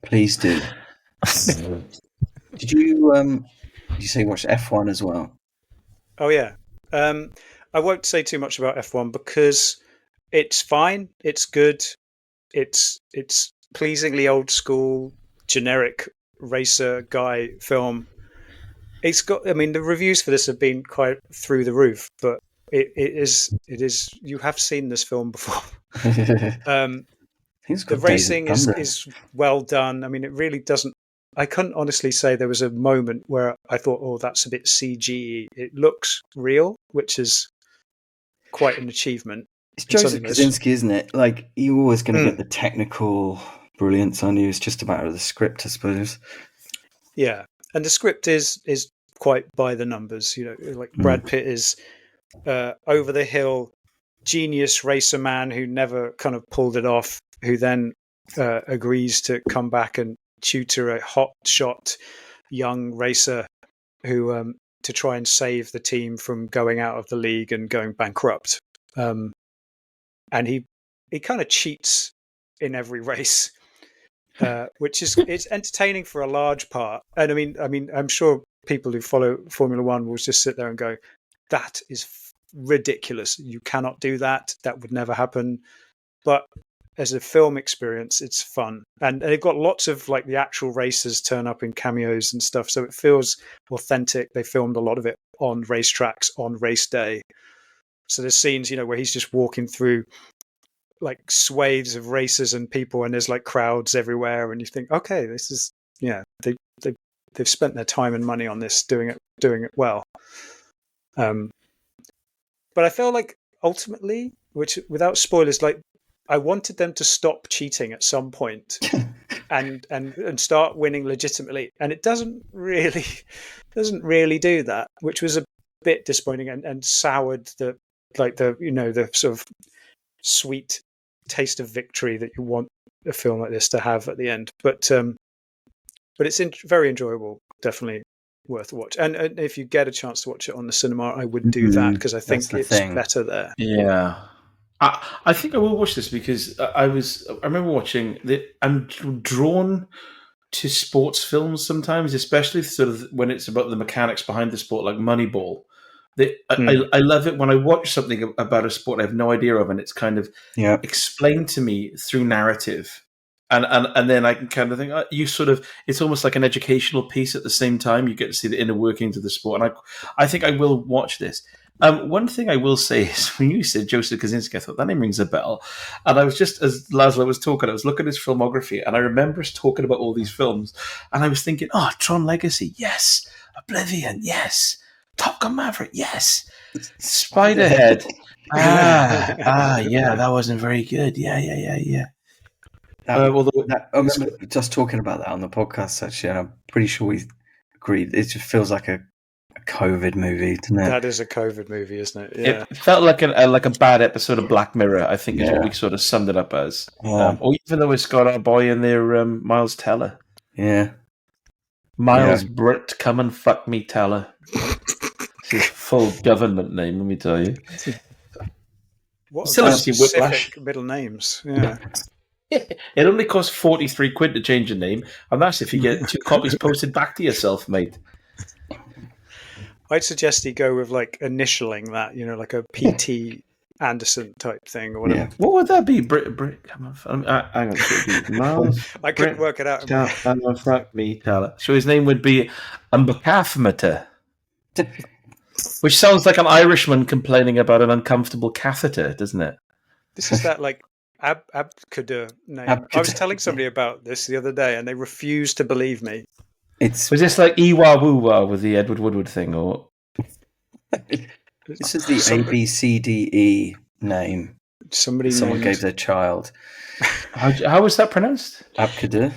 Please do. Did you say you watched F1 as well? Oh yeah. I won't say too much about F1 because it's fine. It's good. It's pleasingly old school, generic racer guy film. It's got. I mean, the reviews for this have been quite through the roof, but it is. You have seen this film before. The racing is well done. I mean, it really doesn't. I couldn't honestly say there was a moment where I thought, "Oh, that's a bit CG." It looks real, which is quite an achievement. It's Joseph Kosinski, isn't it? Like, you're always going to get the technical brilliance on you. It's just a matter of the script, I suppose. Yeah, and the script is quite by the numbers. Like Brad Pitt is over the hill, genius racer man who never kind of pulled it off, who then agrees to come back and tutor a hotshot young racer who to try and save the team from going out of the league and going bankrupt. And he kind of cheats in every race, which is it's entertaining for a large part. And I mean, I'm sure people who follow Formula One will just sit there and go, "That is ridiculous. You cannot do that. That would never happen." But as a film experience, it's fun, and they've got lots of like the actual racers turn up in cameos and stuff, so it feels authentic. They filmed a lot of it on racetracks on race day. So there's scenes, where he's just walking through like swathes of racers and people, and there's like crowds everywhere, and you think, okay, this is they've spent their time and money on this, doing it well. But I feel like ultimately, which without spoilers, like I wanted them to stop cheating at some point and start winning legitimately, and it doesn't really do that, which was a bit disappointing and soured the sort of sweet taste of victory that you want a film like this to have at the end. But it's very enjoyable, definitely worth a watch. And if you get a chance to watch it on the cinema, I would do that, because I think it's better there. Yeah. I think I will watch this because I remember watching I'm drawn to sports films sometimes, especially sort of when it's about the mechanics behind the sport, like Moneyball. I love it when I watch something about a sport I have no idea of, and it's kind of explained to me through narrative. And then I can kind of think, it's almost like an educational piece at the same time. You get to see the inner workings of the sport. And I think I will watch this. One thing I will say is, when you said Joseph Kosinski, I thought that name rings a bell. And I was just, as Lazlo was talking, I was looking at his filmography, and I remember us talking about all these films. And I was thinking, Tron Legacy, yes. Oblivion, yes. Top Gun Maverick, yes. Spiderhead. Yeah, that wasn't very good. Yeah. I remember just talking about that on the podcast, actually, and I'm pretty sure we agreed. It just feels like a COVID movie, doesn't it? That is a COVID movie, isn't it? Yeah. It felt like a bad episode of Black Mirror, I think, is what we sort of summed it up as. Yeah. Or even though it's got our boy in there, Miles Teller. Yeah. Miles Britt, come and fuck me, Teller. It's his full government name, let me tell you. What specific middle names? Yeah. It only costs 43 quid to change your name, and that's if you get 2 copies posted back to yourself, mate. I'd suggest you go with like initialing that, like a PT Anderson type thing or whatever. Yeah. What would that be? Britt, come on. Hang on. Miles, I couldn't work it out. Fuck me, Tyler. So his name would be Umbacafmeter, which sounds like an Irishman complaining about an uncomfortable catheter, doesn't it? This is that like Abkadur name. I was telling somebody about this the other day, and they refused to believe me. Was this like Iwa Woo with the Edward Woodward thing, or this is the ABCDE name someone gave their child? How was that pronounced? Abkadur.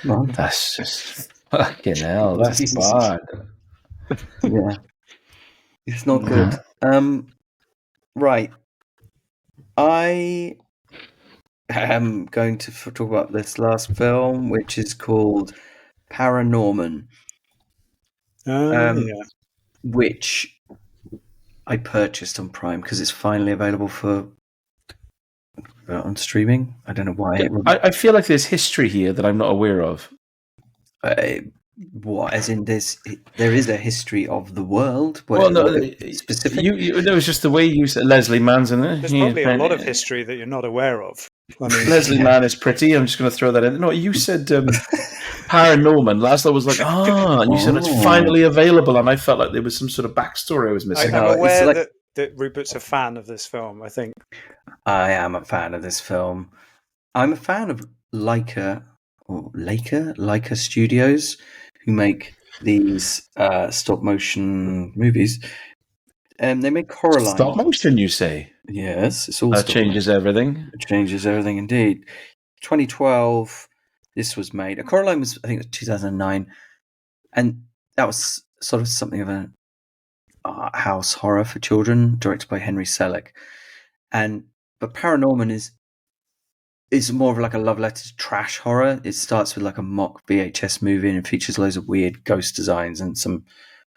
That's just fucking hell. That's bad. Yeah, it's not good. Right. I am going to talk about this last film, which is called ParaNorman, which I purchased on Prime because it's finally available on streaming. I don't know why. I feel like there's history here that I'm not aware of. What? As in this? There is a history of the world. Specific. It was just the way you said Leslie Mann's in there. There's probably a lot of history that you're not aware of. I mean, Leslie Mann is pretty. I'm just going to throw that in. No, you said ParaNorman. Lazlo was like, and you said it's finally available, and I felt like there was some sort of backstory I was missing. I'm aware that Rupert's a fan of this film, I think. I am a fan of this film. I'm a fan of Leica Studios, who make these stop motion movies. They make Coraline. Stop motion, you say? Yes, it's all. That changes everything. It changes everything indeed. 2012, this was made. Coraline was, I think, it was 2009, and that was sort of something of an art house horror for children, directed by Henry Selick. But ParaNorman is more of like a love letter to trash horror. It starts with like a mock VHS movie, and it features loads of weird ghost designs and some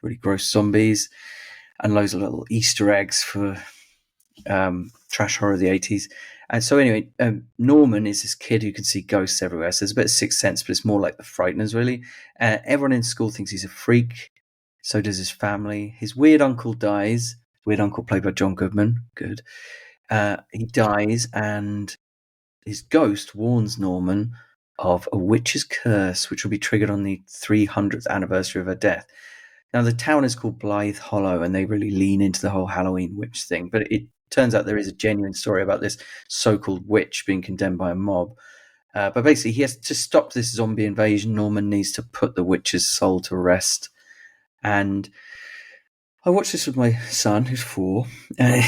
really gross zombies and loads of little Easter eggs for trash horror of the 80s. And so anyway, Norman is this kid who can see ghosts everywhere. So there's a bit of Sixth Sense, but it's more like The Frighteners, really. Everyone in school thinks he's a freak. So does his family. His weird uncle dies. Weird uncle played by John Goodman. Good. He dies, and his ghost warns Norman of a witch's curse, which will be triggered on the 300th anniversary of her death. Now, the town is called Blythe Hollow, and they really lean into the whole Halloween witch thing. But it turns out there is a genuine story about this so-called witch being condemned by a mob. But basically, he has to stop this zombie invasion. Norman needs to put the witch's soul to rest. And I watched this with my son, who's 4, and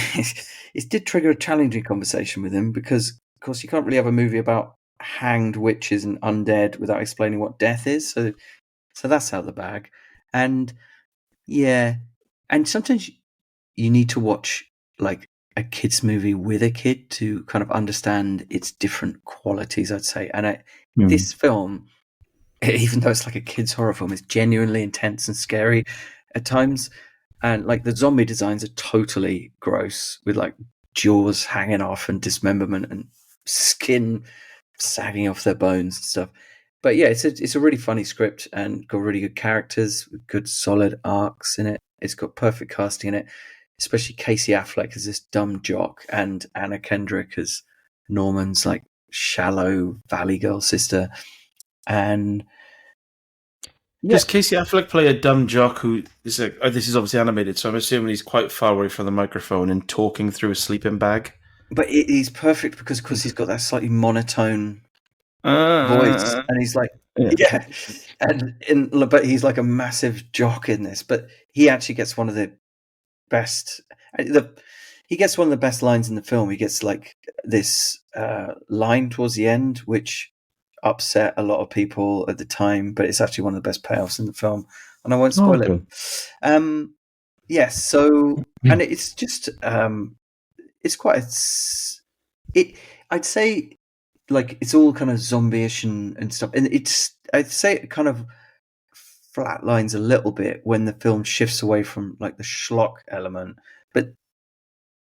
it did trigger a challenging conversation with him because, of course, you can't really have a movie about hanged witches and undead without explaining what death is. So that's out of the bag. And yeah, and sometimes you need to watch like a kid's movie with a kid to kind of understand its different qualities, I'd say. And this film, even though it's like a kid's horror film, is genuinely intense and scary at times. And like the zombie designs are totally gross, with like jaws hanging off and dismemberment and skin sagging off their bones and stuff. But yeah, it's a really funny script and got really good characters, with good solid arcs in it. It's got perfect casting in it, especially Casey Affleck as this dumb jock and Anna Kendrick as Norman's like shallow valley girl sister. And does Casey Affleck play a dumb jock who is this is obviously animated, so I'm assuming he's quite far away from the microphone and talking through a sleeping bag? But he's perfect because he's got that slightly monotone voice, and he's like, but he's like a massive jock in this. But he actually gets one of the best. He gets one of the best lines in the film. He gets like this line towards the end, which upset a lot of people at the time, but it's actually one of the best payoffs in the film, and I won't spoil it. Yes, so and it's just it's quite I'd say like it's all kind of zombie-ish and stuff, and I'd say it kind of flatlines a little bit when the film shifts away from like the schlock element, but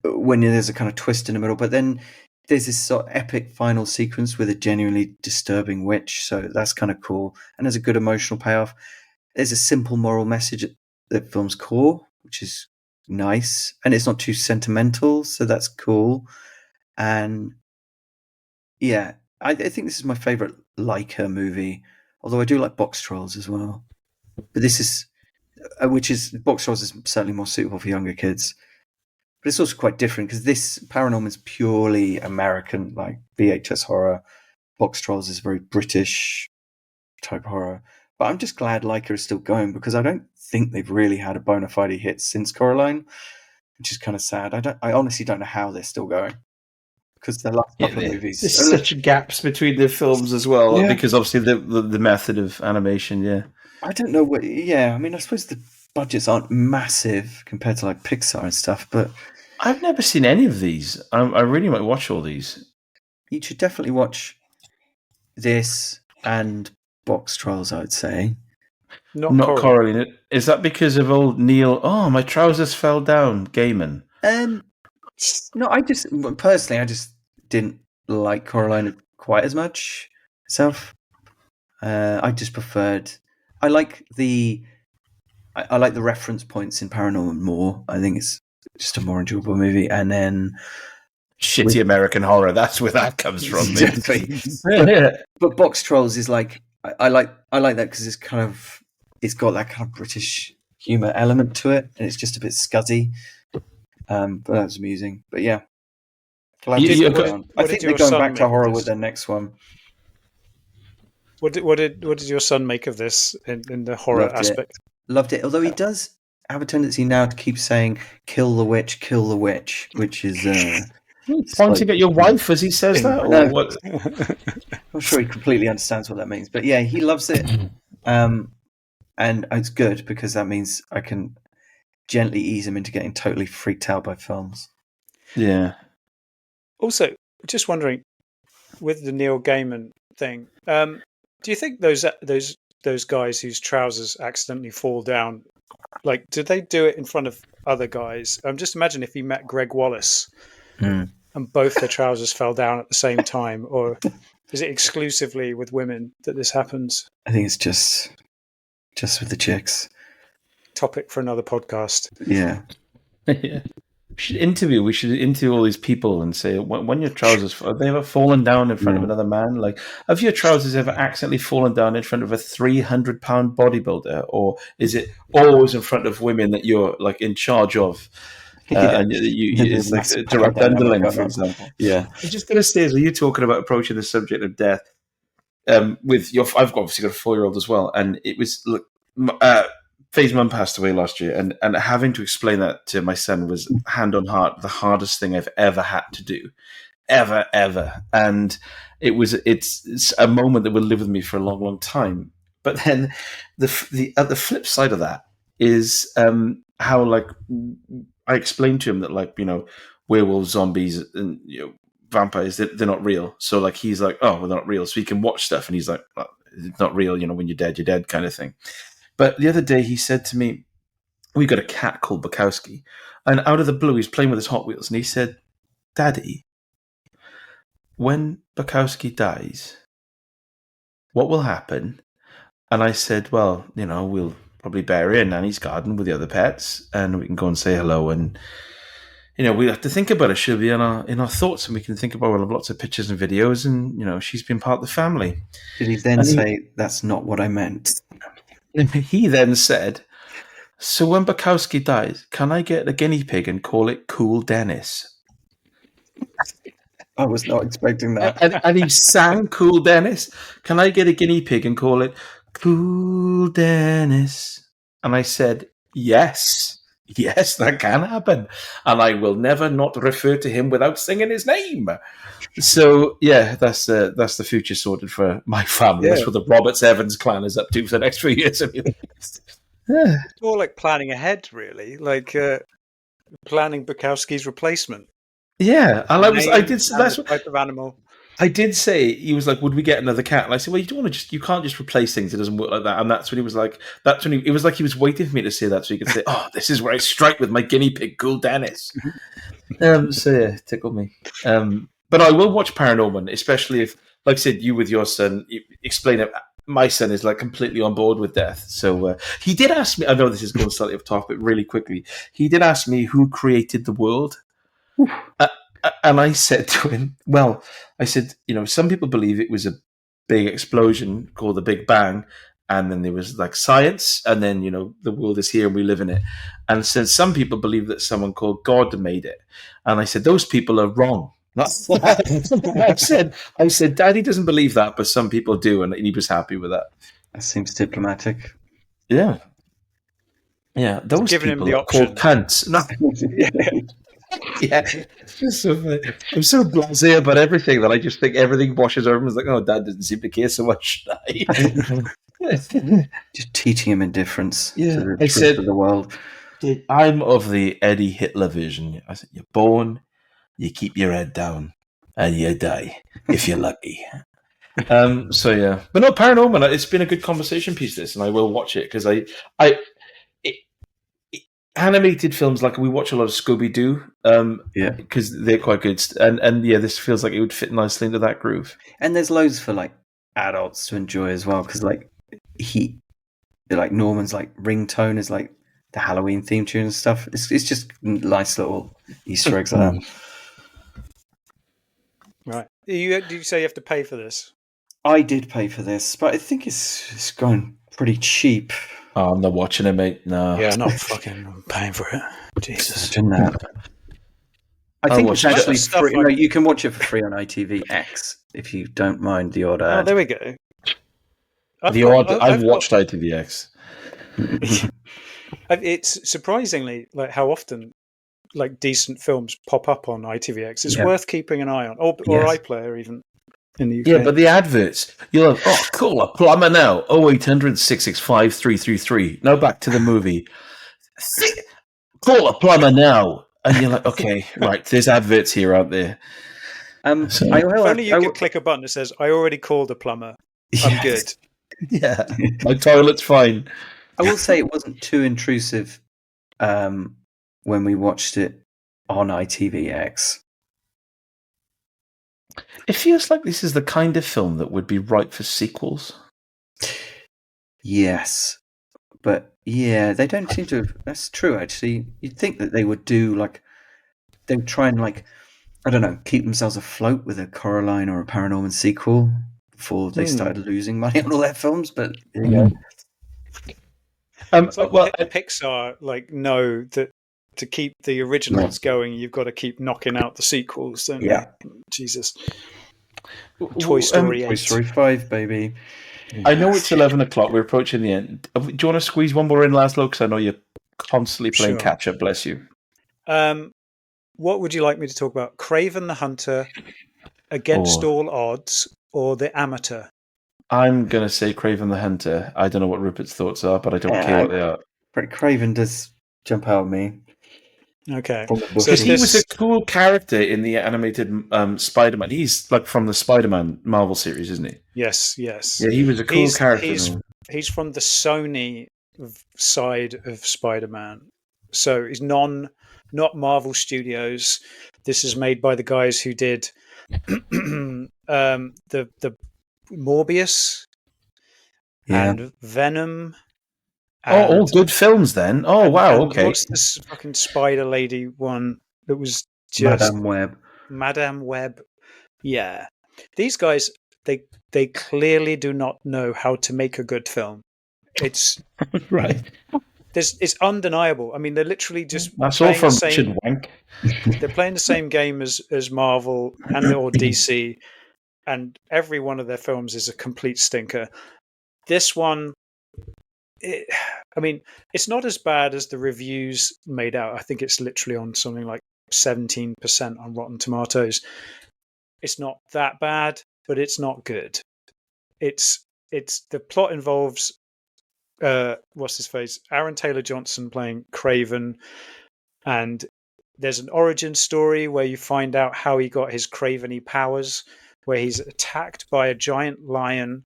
when there's a kind of twist in the middle, but then there's this sort of epic final sequence with a genuinely disturbing witch, so that's kind of cool, and there's a good emotional payoff. There's a simple moral message at the film's core, which is nice, and it's not too sentimental, so that's cool. And yeah, I think this is my favorite Leica movie, although I do like Box Trolls as well. But this is, Box Trolls is certainly more suitable for younger kids. But it's also quite different because this ParaNorman is purely American, like VHS horror. Box Trolls is very British type horror. But I'm just glad Leica is still going because I don't think they've really had a bona fide hit since Coraline, which is kind of sad. I honestly don't know how they're still going because the last couple of movies. There's such gaps between the films as well because obviously the method of animation. Yeah, I don't know what. Yeah, I mean, I suppose the budgets aren't massive compared to like Pixar and stuff, but I've never seen any of these. I really might watch all these. You should definitely watch this and Box Trolls, I would say. Not Coraline. Is that because of old Neil? Oh, my trousers fell down. Gaiman. No, I just didn't like Coraline quite as much myself. I just preferred. I like the reference points in ParaNorman more. I think it's just a more enjoyable movie, and then shitty American horror. That's where that comes from. But Box Trolls is like I like that because it's got that kind of British humor element to it, and it's just a bit scuzzy. But that's amusing. But yeah, I think they're going back to horror with their next one. What did your son make of this in the horror aspect? Loved it. Although he does have a tendency now to keep saying "kill the witch," which is pointing at your wife as he says that. Or what? I'm sure he completely understands what that means. But yeah, he loves it, and it's good because that means I can gently ease him into getting totally freaked out by films. Yeah. Also, just wondering, with the Neil Gaiman thing, do you think those guys whose trousers accidentally fall down, like, did they do it in front of other guys? Just imagine if he met Greg Wallace and both their trousers fell down at the same time, or is it exclusively with women that this happens? I think it's just with the chicks. Topic for another podcast. Yeah. Yeah. We should interview all these people and say, when your trousers, have they ever fallen down in front of another man? Like, have your trousers ever accidentally fallen down in front of a 300-pound bodybuilder? Or is it always in front of women that you're like in charge of? And it's like a direct underling, for example. Yeah. I'm just going to say, are you talking about approaching the subject of death with I've obviously got a 4-year-old as well. And it was, look, Faye's mum passed away last year, and having to explain that to my son was, hand on heart, the hardest thing I've ever had to do, ever. And it's a moment that will live with me for a long, long time. But then the flip side of that is how, like, I explained to him that, like, werewolves, zombies, and vampires, they're not real. So, like, he's like, oh, well, they're not real. So he can watch stuff, and he's like, oh, it's not real. When you're dead, kind of thing. But the other day he said to me, we got a cat called Bukowski, and out of the blue he's playing with his Hot Wheels, and he said, Daddy, when Bukowski dies, what will happen? And I said, well, we'll probably bury her in Nanny's garden with the other pets, and we can go and say hello, and we have to think about her. She'll be in our thoughts, and we can think about her. We'll have lots of pictures and videos, and she's been part of the family. Did he then say, that's not what I meant? He then said, so when Bukowski dies, can I get a guinea pig and call it Cool Dennis? I was not expecting that. And he sang Cool Dennis. Can I get a guinea pig and call it Cool Dennis? And I said, yes, that can happen. And I will never not refer to him without singing his name. So, yeah, that's the future sorted for my family. Yeah. That's what the Roberts Evans clan is up to for the next few years. It's more like planning ahead, really, like planning Bukowski's replacement. Yeah, and that's what type of animal. I did say, he was like, would we get another cat? And I said, well, you can't just replace things. It doesn't work like that. And that's when he was like, it was like he was waiting for me to say that so he could say, oh, this is where I strike with my guinea pig, Cool Dennis. So yeah, tickled me. But I will watch ParaNorman, especially if, like I said, you with your son, you explain it. My son is like completely on board with death. So he did ask me, I know this is going slightly off topic, but really quickly, he did ask me who created the world. And I said to him, well, I said, some people believe it was a big explosion called the Big Bang, and then there was like science, and then, the world is here and we live in it. And said some people believe that someone called God made it. And I said, those people are wrong. I said, Daddy doesn't believe that, but some people do, and he was happy with that. That seems diplomatic. Yeah. Yeah, those people are called cunts. No. Yeah, it's so funny. I'm so blasé about everything that I just think everything washes over. It's like, oh, Dad doesn't seem to care so much. Just teaching him indifference. Yeah, to the truth of the world. I'm of the Eddie Hitler vision. I said, you're born, you keep your head down, and you die if you're lucky. So yeah, but no, ParaNorman. It's been a good conversation piece, this, and I will watch it because animated films, like we watch a lot of Scooby-Doo, because they're quite good, and yeah, this feels like it would fit nicely into that groove. And there's loads for like adults to enjoy as well, because like Norman's like ringtone is like the Halloween theme tune and stuff. It's just nice little Easter eggs like that. Right? Did you say you have to pay for this? I did pay for this, but I think it's gone pretty cheap. Oh, I'm not watching it, mate. No. Yeah, not fucking paying for it. Jesus. I think it's actually free. No, you can watch it for free on ITVX if you don't mind the odd ad. Oh, there we go. I've watched ITVX. It's surprisingly like how often like decent films pop up on ITVX. It's worth keeping an eye on, or iPlayer even. In the UK. Yeah, but the adverts, you'll have, call a plumber now, 0800 665 333. Now back to the movie. Call a plumber now. And you're like, okay, right, there's adverts here, aren't there? If only you could click a button that says, I already called a plumber. I'm good. Yeah, my toilet's fine. I will say it wasn't too intrusive when we watched it on ITVX. It feels like this is the kind of film that would be right for sequels. Yes. But yeah, they don't seem to. That's true, actually. You'd think that they would do like. They would try and like. I don't know, keep themselves afloat with a Coraline or a ParaNorman sequel before they started losing money on all their films. But there you go. Pixar know that to keep the originals going, you've got to keep knocking out the sequels. Don't you? Jesus. Toy Story 8. Toy Story 5, baby. I know it's 11 o'clock. We're approaching the end. Do you want to squeeze one more in, Lazlo? Because I know you're constantly playing Sure. catch up. Bless you. What would you like me to talk about? Craven the Hunter, Against All Odds, or The Amateur? I'm going to say Craven the Hunter. I don't know what Rupert's thoughts are, but I don't care what they are. But Craven does jump out at me. Okay. Because he was a cool character in the animated Spider-Man. He's like from the Spider-Man Marvel series, isn't he? Yes. Yeah, he was a cool character. He's from the Sony side of Spider-Man. So he's not Marvel Studios. This is made by the guys who did the Morbius and Venom. All good films then. Oh, wow, okay. What's this fucking Spider Lady one that was just... Madame Web. Yeah. These guys, they clearly do not know how to make a good film. It's... right. It's undeniable. I mean, they're literally just... That's all from Richard Wank. They're playing the same game as Marvel or DC, and every one of their films is a complete stinker. This one... it's not as bad as the reviews made out. I think it's literally on something like 17% on Rotten Tomatoes. It's not that bad, but it's not good. It's the plot involves what's his face? Aaron Taylor Johnson playing Craven, and there's an origin story where you find out how he got his Craven-y powers, where he's attacked by a giant lion.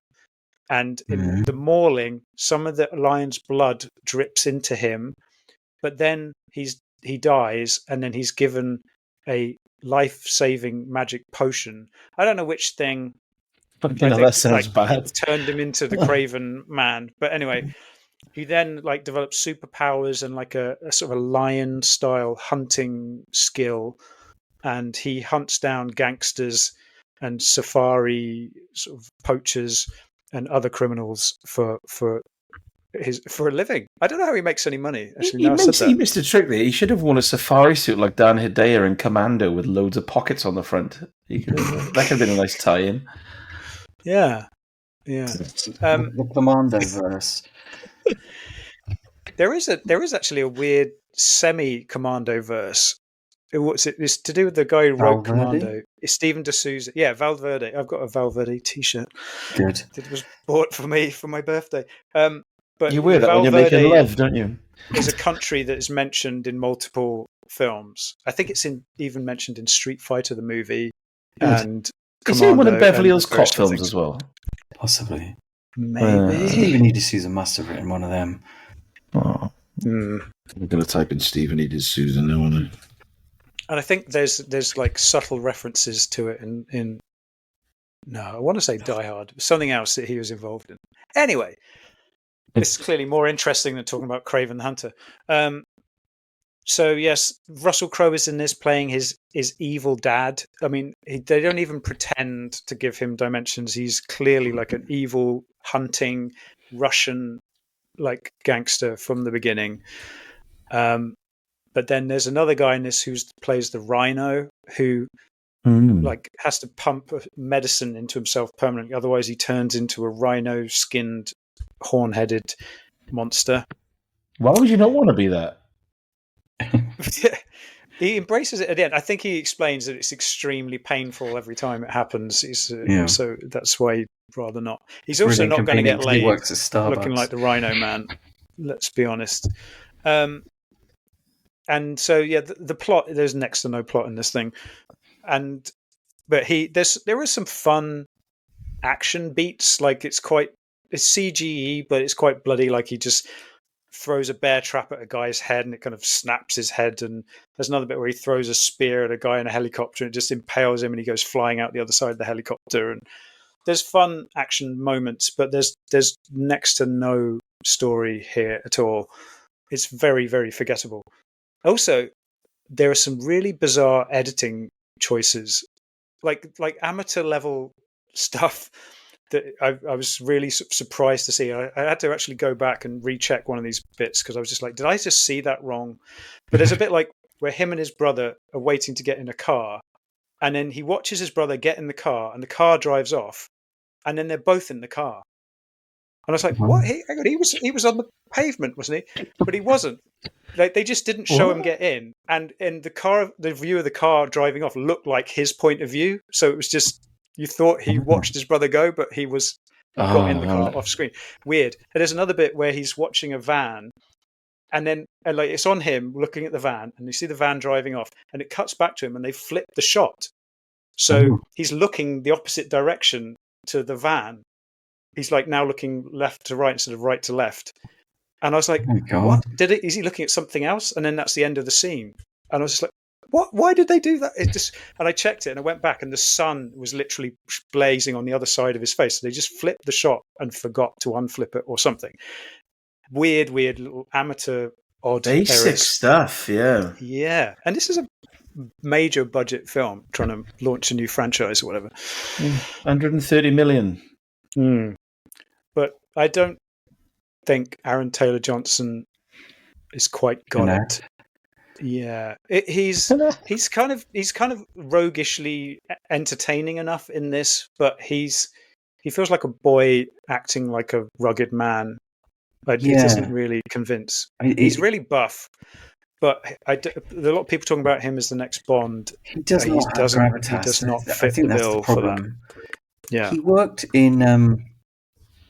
And in the mauling, some of the lion's blood drips into him, but then he dies, and then he's given a life-saving magic potion. I don't know which thing. That sounds bad. Turned him into the Craven man, but anyway, he then develops superpowers and a sort of a lion-style hunting skill, and he hunts down gangsters and safari sort of poachers and other criminals for a living. I don't know how he makes any money. Actually, he missed a trick there. He should have worn a safari suit like Dan Hedaya in Commando with loads of pockets on the front. That could have been a nice tie-in. Yeah. The Commando verse. There is actually a weird semi-Commando verse. What's it? It's to do with the guy who wrote Commando. It's Stephen D'Souza. Yeah, Valverde. I've got a Valverde T-shirt. Good. It was bought for me for my birthday. But you wear that when you're making love, don't you? It's a country that is mentioned in multiple films. I think it's even mentioned in Street Fighter the movie. And is it one of Beverly Hills Cop films as well? Possibly. Maybe. Stephen D'Souza must have written one of them. Oh. I'm going to type in Stephen D'Souza now, aren't I? And I think there's subtle references to it in no, I want to say Die Hard, something else that he was involved in. Anyway, it's clearly more interesting than talking about Craven the Hunter. So yes, Russell Crowe is in this playing his evil dad. I mean, they don't even pretend to give him dimensions. He's clearly like an evil hunting Russian gangster from the beginning. But then there's another guy in this who plays the Rhino, who has to pump medicine into himself permanently. Otherwise, he turns into a rhino-skinned, horn-headed monster. Why would you not want to be that? He embraces it at the end. I think he explains that it's extremely painful every time it happens. So that's why he'd rather not. He's also not going to get laid looking like the Rhino Man. Let's be honest. And so, yeah, the plot, there's next to no plot in this thing. But there are some fun action beats. It's CGE, but it's quite bloody. He just throws a bear trap at a guy's head and it kind of snaps his head. And there's another bit where he throws a spear at a guy in a helicopter and it just impales him and he goes flying out the other side of the helicopter. And there's fun action moments, but there's next to no story here at all. It's very, very forgettable. Also, there are some really bizarre editing choices, like amateur level stuff that I was really surprised to see. I had to actually go back and recheck one of these bits because I was just like, did I just see that wrong? But there's a bit where him and his brother are waiting to get in a car, and then he watches his brother get in the car, and the car drives off, and then they're both in the car. I was like, what? Hang on, he was on the pavement, wasn't he? But he wasn't. Like, they just didn't show him get in, and the view of the car driving off looked like his point of view. So it was just, you thought he watched his brother go, but he got in the car off screen. Weird. And there's another bit where he's watching a van, and like it's on him looking at the van, and you see the van driving off, and it cuts back to him, and they flip the shot. So he's looking the opposite direction to the van. He's like now looking left to right instead of right to left. And I was like, what? Is he looking at something else? And then that's the end of the scene. And I was just like, what? Why did they do that? And I checked it, and I went back, and the sun was literally blazing on the other side of his face. So they just flipped the shot and forgot to unflip it or something. Weird little amateur odd basic errors. Stuff. Yeah. Yeah. And this is a major budget film trying to launch a new franchise or whatever. 130 million. But I don't think Aaron Taylor Johnson is quite got it. Yeah, he's kind of roguishly entertaining enough in this, but he feels like a boy acting like a rugged man. But he doesn't really convince. He's really buff, but a lot of people talking about him as the next Bond. He does not have gravitas. He does not fit the bill for that. Yeah, he worked in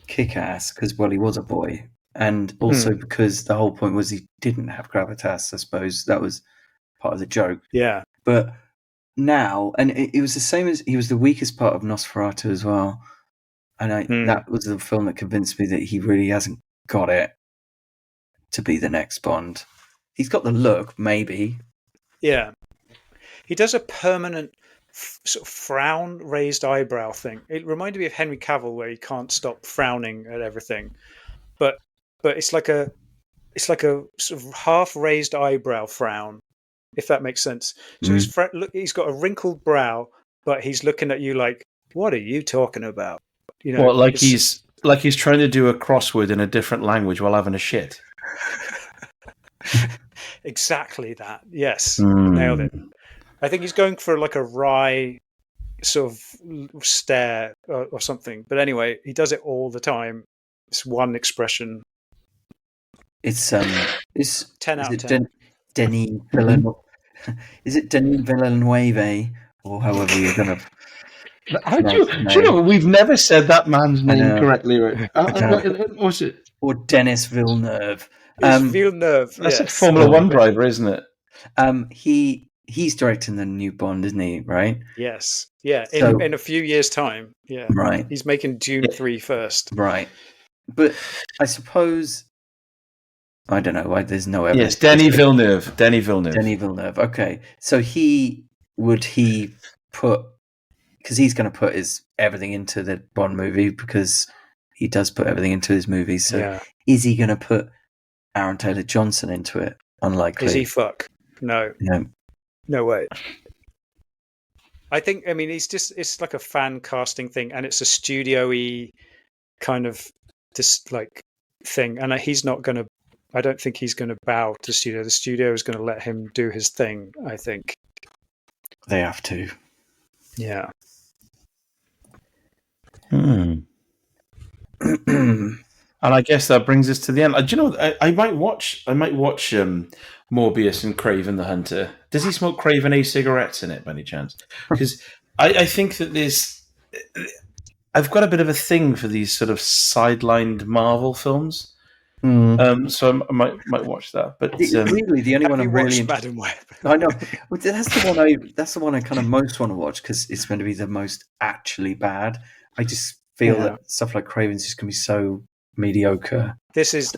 Kick-Ass because, well, he was a boy, and also because the whole point was he didn't have gravitas. I suppose that was part of the joke. Yeah, but now, and it was the same as he was the weakest part of Nosferatu as well, and that was the film that convinced me that he really hasn't got it to be the next Bond. He's got the look, maybe. Yeah, he does a permanent sort of frown, raised eyebrow thing. It reminded me of Henry Cavill, where he can't stop frowning at everything, but it's like a sort of half raised eyebrow frown, if that makes sense. So he's got a wrinkled brow, but he's looking at you like, what are you talking about? You know, he's trying to do a crossword in a different language while having a shit. Exactly that. Yes, nailed it. I think he's going for like a wry sort of stare or something. But anyway, he does it all the time. It's one expression. It's 10 out of 10. Denis Villeneuve. Is it Denis Villeneuve, or however you're going to? Do you know we've never said that man's name correctly? Right? What's it? Or Denis Villeneuve. Villeneuve. That's a Formula One driver, isn't it? He's directing the new Bond, isn't he? Right? Yes. Yeah. In a few years' time. Yeah. Right. He's making Dune 3 first. Right. But I suppose, I don't know. There's no evidence. Yes, Denis Villeneuve. Okay. So he put, because he's going to put everything into the Bond movie, because he does put everything into his movies. So is he going to put Aaron Taylor Johnson into it? Unlikely. Is he fuck? No. No way. I think, it's like a fan casting thing, and it's a studio-y kind of just like thing. And I don't think he's going to bow to the studio. The studio is going to let him do his thing, I think. They have to. Yeah. And I guess that brings us to the end. Do you know? I might watch Morbius and Craven the Hunter. Does he smoke Craven e-cigarettes in it by any chance? Because I think that I've got a bit of a thing for these sort of sidelined Marvel films. So I might watch that. But really, the only one I'm really Madam Web. I know. Well, that's the one I kind of most want to watch, because it's going to be the most actually bad. I just feel that stuff like Craven's just going to be so mediocre. This is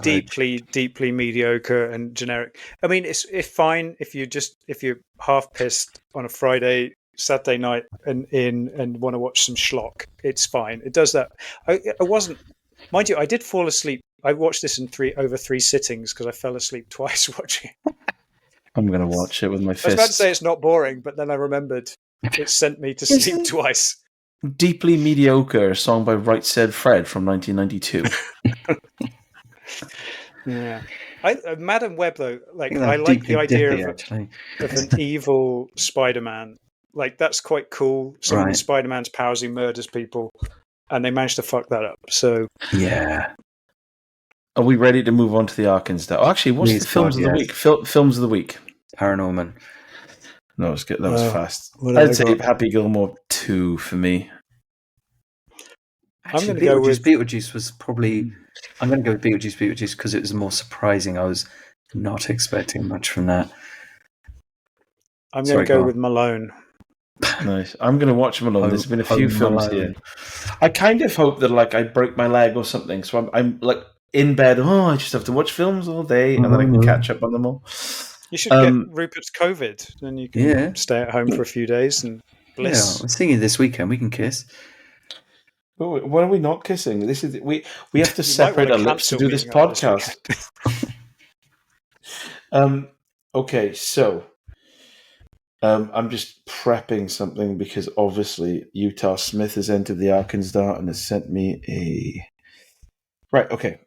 deeply mediocre and generic. I mean, it's fine if you're half pissed on a Saturday night and want to watch some schlock. It's fine. It does that. I wasn't, mind you, I did fall asleep. I watched this in over three sittings because I fell asleep twice watching it. I'm going to watch it with my fists. I was about to say it's not boring, but then I remembered it sent me to sleep twice. Deeply Mediocre, a song by Right Said Fred from 1992. Yeah. Madam Web, though, I like the idea of an evil Spider-Man. Like, that's quite cool. Someone with Spider-Man's powers who murders people. and they managed to fuck that up. So Yeah. Are we ready to move on to the ArkinZ'Dar? Oh, actually, what's Please, the films God, of the yes. week? Films of the week. ParaNorman. No, it's good. That was fast. what have I I'd say got? Happy Gilmore 2 for me. Actually, gonna go with- Beetlejuice was probably... I'm going to go with Beetlejuice because it was more surprising. I was not expecting much from that. I'm going Sorry, to go go with Malone. Nice. I'm going to watch them alone. There's been a few Home films Alone. here. I kind of hope that like I break my leg or something, so I'm like in bed. Oh, I just have to watch films all day, and then I can catch up on them all. You should get Rupert's COVID, then you can stay at home for a few days and Yeah, bliss. I'm thinking this weekend we can kiss. Oh, why are we not kissing? This is we have to You separate might our wanna lips to cancel do this meeting up this podcast. Okay, so I'm just prepping something because obviously Utah Smith has entered the ArkinZ'Dar and has sent me a... Right, okay.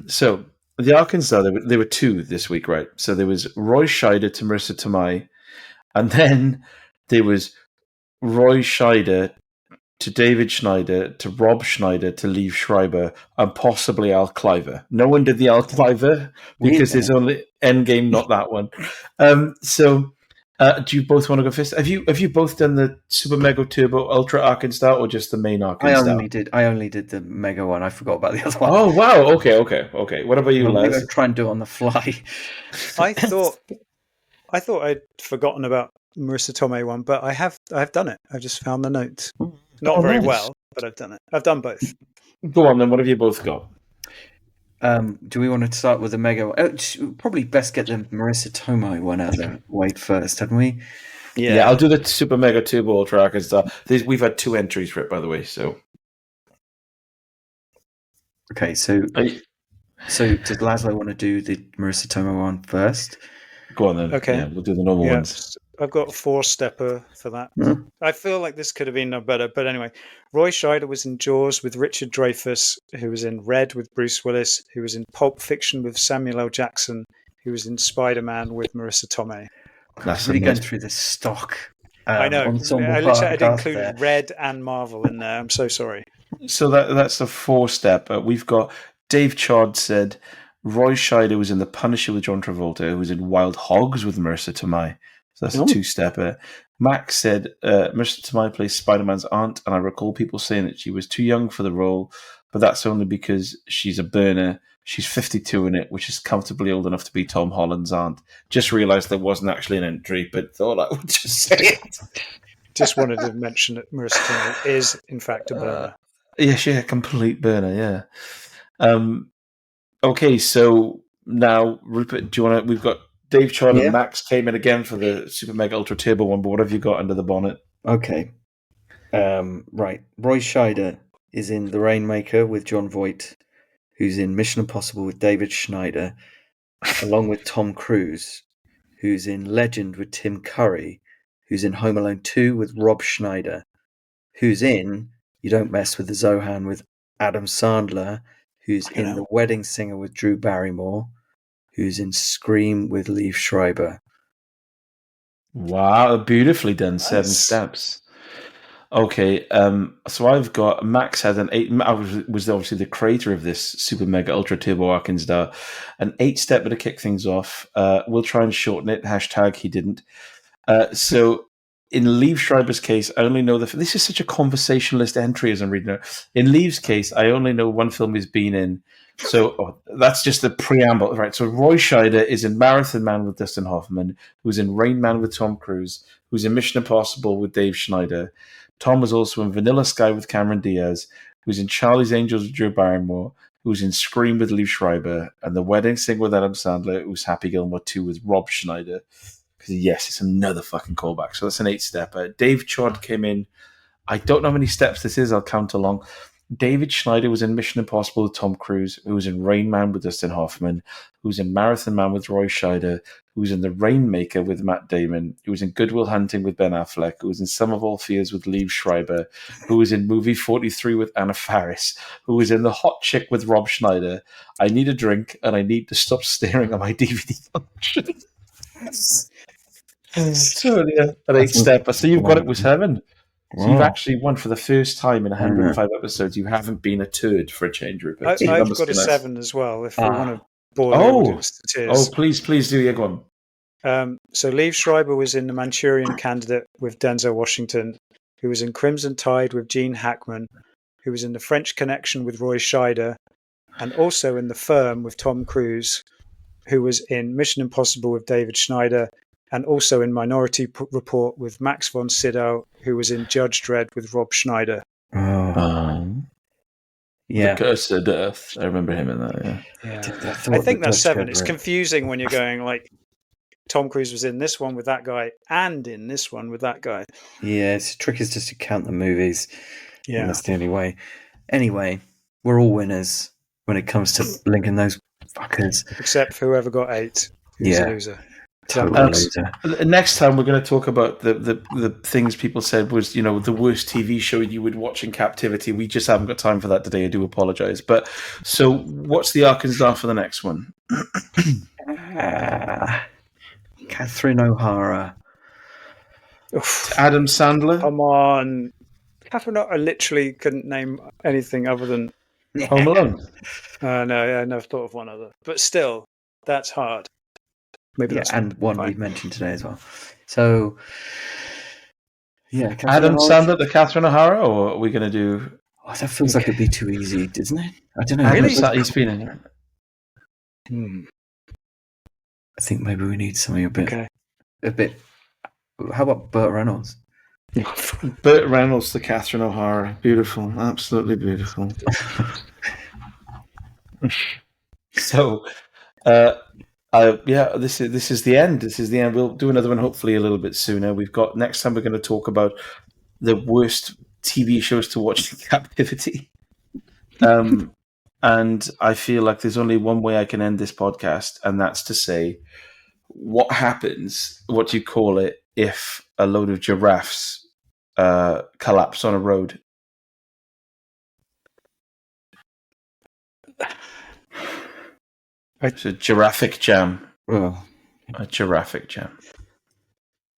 So the ArkinZ'Dar, there were two this week, right? So there was Roy Scheider to Marisa Tomei, and then there was Roy Scheider to David Schneider to Rob Schneider to Liev Schreiber and possibly Al Cliver. No one did the Al Cliver because there's only Endgame, not that one. Do you both want to go first? Have you both done the Super Mega Turbo Ultra ArkinZ'Dar or just the main ArkinZ'Dar? I only did the Mega one. I forgot about the other one. Oh wow! Okay. What about you, I'm Les? going to try and do it on the fly. I thought I'd forgotten about Marisa Tomei one, but I've done it. I just found the notes. Not very nice. well, but I've done it. I've done both. Go on then. What have you both got? Do we want to start with the Mega one? Probably best get the Marisa Tomei one out of the way first, haven't we? Yeah, I'll do the Super Mega Turbo Ultra ArkinZ'Dar. We've had 2 entries for it, by the way. So okay, so does Lazlo want to do the Marisa Tomei one first? Go on then. Okay. Yeah, we'll do the normal ones. I've got a 4-stepper for that. Yeah. I feel like this could have been no better, but anyway. Roy Scheider was in Jaws with Richard Dreyfuss, who was in Red with Bruce Willis, who was in Pulp Fiction with Samuel L. Jackson, who was in Spider-Man with Marisa Tomei. That's really going through the stock. I know. Ensemble I literally cast included there. Red and Marvel in there. I'm so sorry. So that's the 4-step. We've got Dave Chod said Roy Scheider was in The Punisher with John Travolta, who was in Wild Hogs with Marisa Tomei. So that's a 2-stepper. Max said Marisa Tomei plays Spider-Man's aunt, and I recall people saying that she was too young for the role, but that's only because she's a burner. She's 52 in it, which is comfortably old enough to be Tom Holland's aunt. Just realised there wasn't actually an entry, but thought I would just say it. Just wanted to mention that Marisa Tomei is, in fact, a burner. Yeah, she's a complete burner, yeah. Okay, so now, Rupert, do you want to... We've got Dave Chod and Max came in again for the Super Mega Ultra Turbo one, but what have you got under the bonnet? Okay. Right. Roy Scheider is in The Rainmaker with John Voight, who's in Mission Impossible with David Schneider, along with Tom Cruise, who's in Legend with Tim Curry, who's in Home Alone 2 with Rob Schneider, who's in You Don't Mess with the Zohan with Adam Sandler, who's in The Wedding Singer with Drew Barrymore, who's in Scream with Liev Schreiber. Wow, beautifully done. 7 steps. Okay, so I've got Max had an 8. I was obviously the creator of this Super Mega Ultra Turbo ArkinZ'Dar. An 8-stepper to kick things off. We'll try and shorten it. # he didn't. So in Liev Schreiber's case, I only know this is such a conversationalist entry as I'm reading it. In Liev's case, I only know one film he's been in. So that's just the preamble, right? So Roy Scheider is in Marathon Man with Dustin Hoffman, who's in Rain Man with Tom Cruise, who's in Mission Impossible with Dave Schneider. Tom was also in Vanilla Sky with Cameron Diaz, who's in Charlie's Angels with Drew Barrymore, who's in Scream with Liev Schreiber, and The Wedding Singer with Adam Sandler, who's Happy Gilmore 2 with Rob Schneider. Because yes, it's another fucking callback. So that's an 8-stepper. Dave Chod came in. I don't know how many steps this is. I'll count along. David Schneider was in Mission Impossible with Tom Cruise, who was in Rain Man with Dustin Hoffman, who was in Marathon Man with Roy Scheider, who was in The Rainmaker with Matt Damon, who was in Good Will Hunting with Ben Affleck, who was in Sum of All Fears with Liev Schreiber, who was in Movie 43 with Anna Faris, who was in The Hot Chick with Rob Schneider. I need a drink, and I need to stop staring at my DVD function. So yeah, an 8-stepper. So you've got it with 7. So you've Wow. actually won for the first time in 105 episodes. You haven't been a turd for a change, Rupert. So that I've must got be a nice. 7 as well, if we Ah. want to bore the Oh. audience to tears. Please do. Yeah, go on. So Liev Schreiber was in The Manchurian Candidate with Denzel Washington, who was in Crimson Tide with Gene Hackman, who was in The French Connection with Roy Scheider, and also in The Firm with Tom Cruise, who was in Mission Impossible with David Schneider, and also in Minority Report with Max von Sydow, who was in Judge Dredd with Rob Schneider. The Curse of Earth. I remember him in that. Yeah. I think that's 7. It's confusing when you're going like Tom Cruise was in this one with that guy and in this one with that guy. Yeah, it's trick is just to count the movies. Yeah, and that's the only way. Anyway, we're all winners when it comes to linking those fuckers. except for whoever got 8, who's a loser. Total loser. Next time we're going to talk about the things people said was, the worst TV show you would watch in captivity. We just haven't got time for that today. I do apologise. But so, what's the ArkinZ'Dar for the next one? Catherine O'Hara. Adam Sandler. Come on. Catherine, I literally couldn't name anything other than Home Alone. No, I never thought of one other. But still, that's hard. Maybe that's and one fine. we've mentioned today as well. So, Catherine Adam O'Hara. Sandler to Catherine O'Hara, or are we going to do? Oh, that feels like it'd be too easy, doesn't it? I don't know. Adam He's been in it. I think maybe we need something a bit. How about Burt Reynolds? Burt Reynolds to Catherine O'Hara. Beautiful, absolutely beautiful. So, this is the end. This is the end. We'll do another one hopefully a little bit sooner. We've got next time we're going to talk about the worst TV shows to watch in captivity. And I feel like there's only one way I can end this podcast, and that's to say, what happens? What do you call it if a load of giraffes collapse on a road? It's a giraffic jam. Oh. A giraffic jam.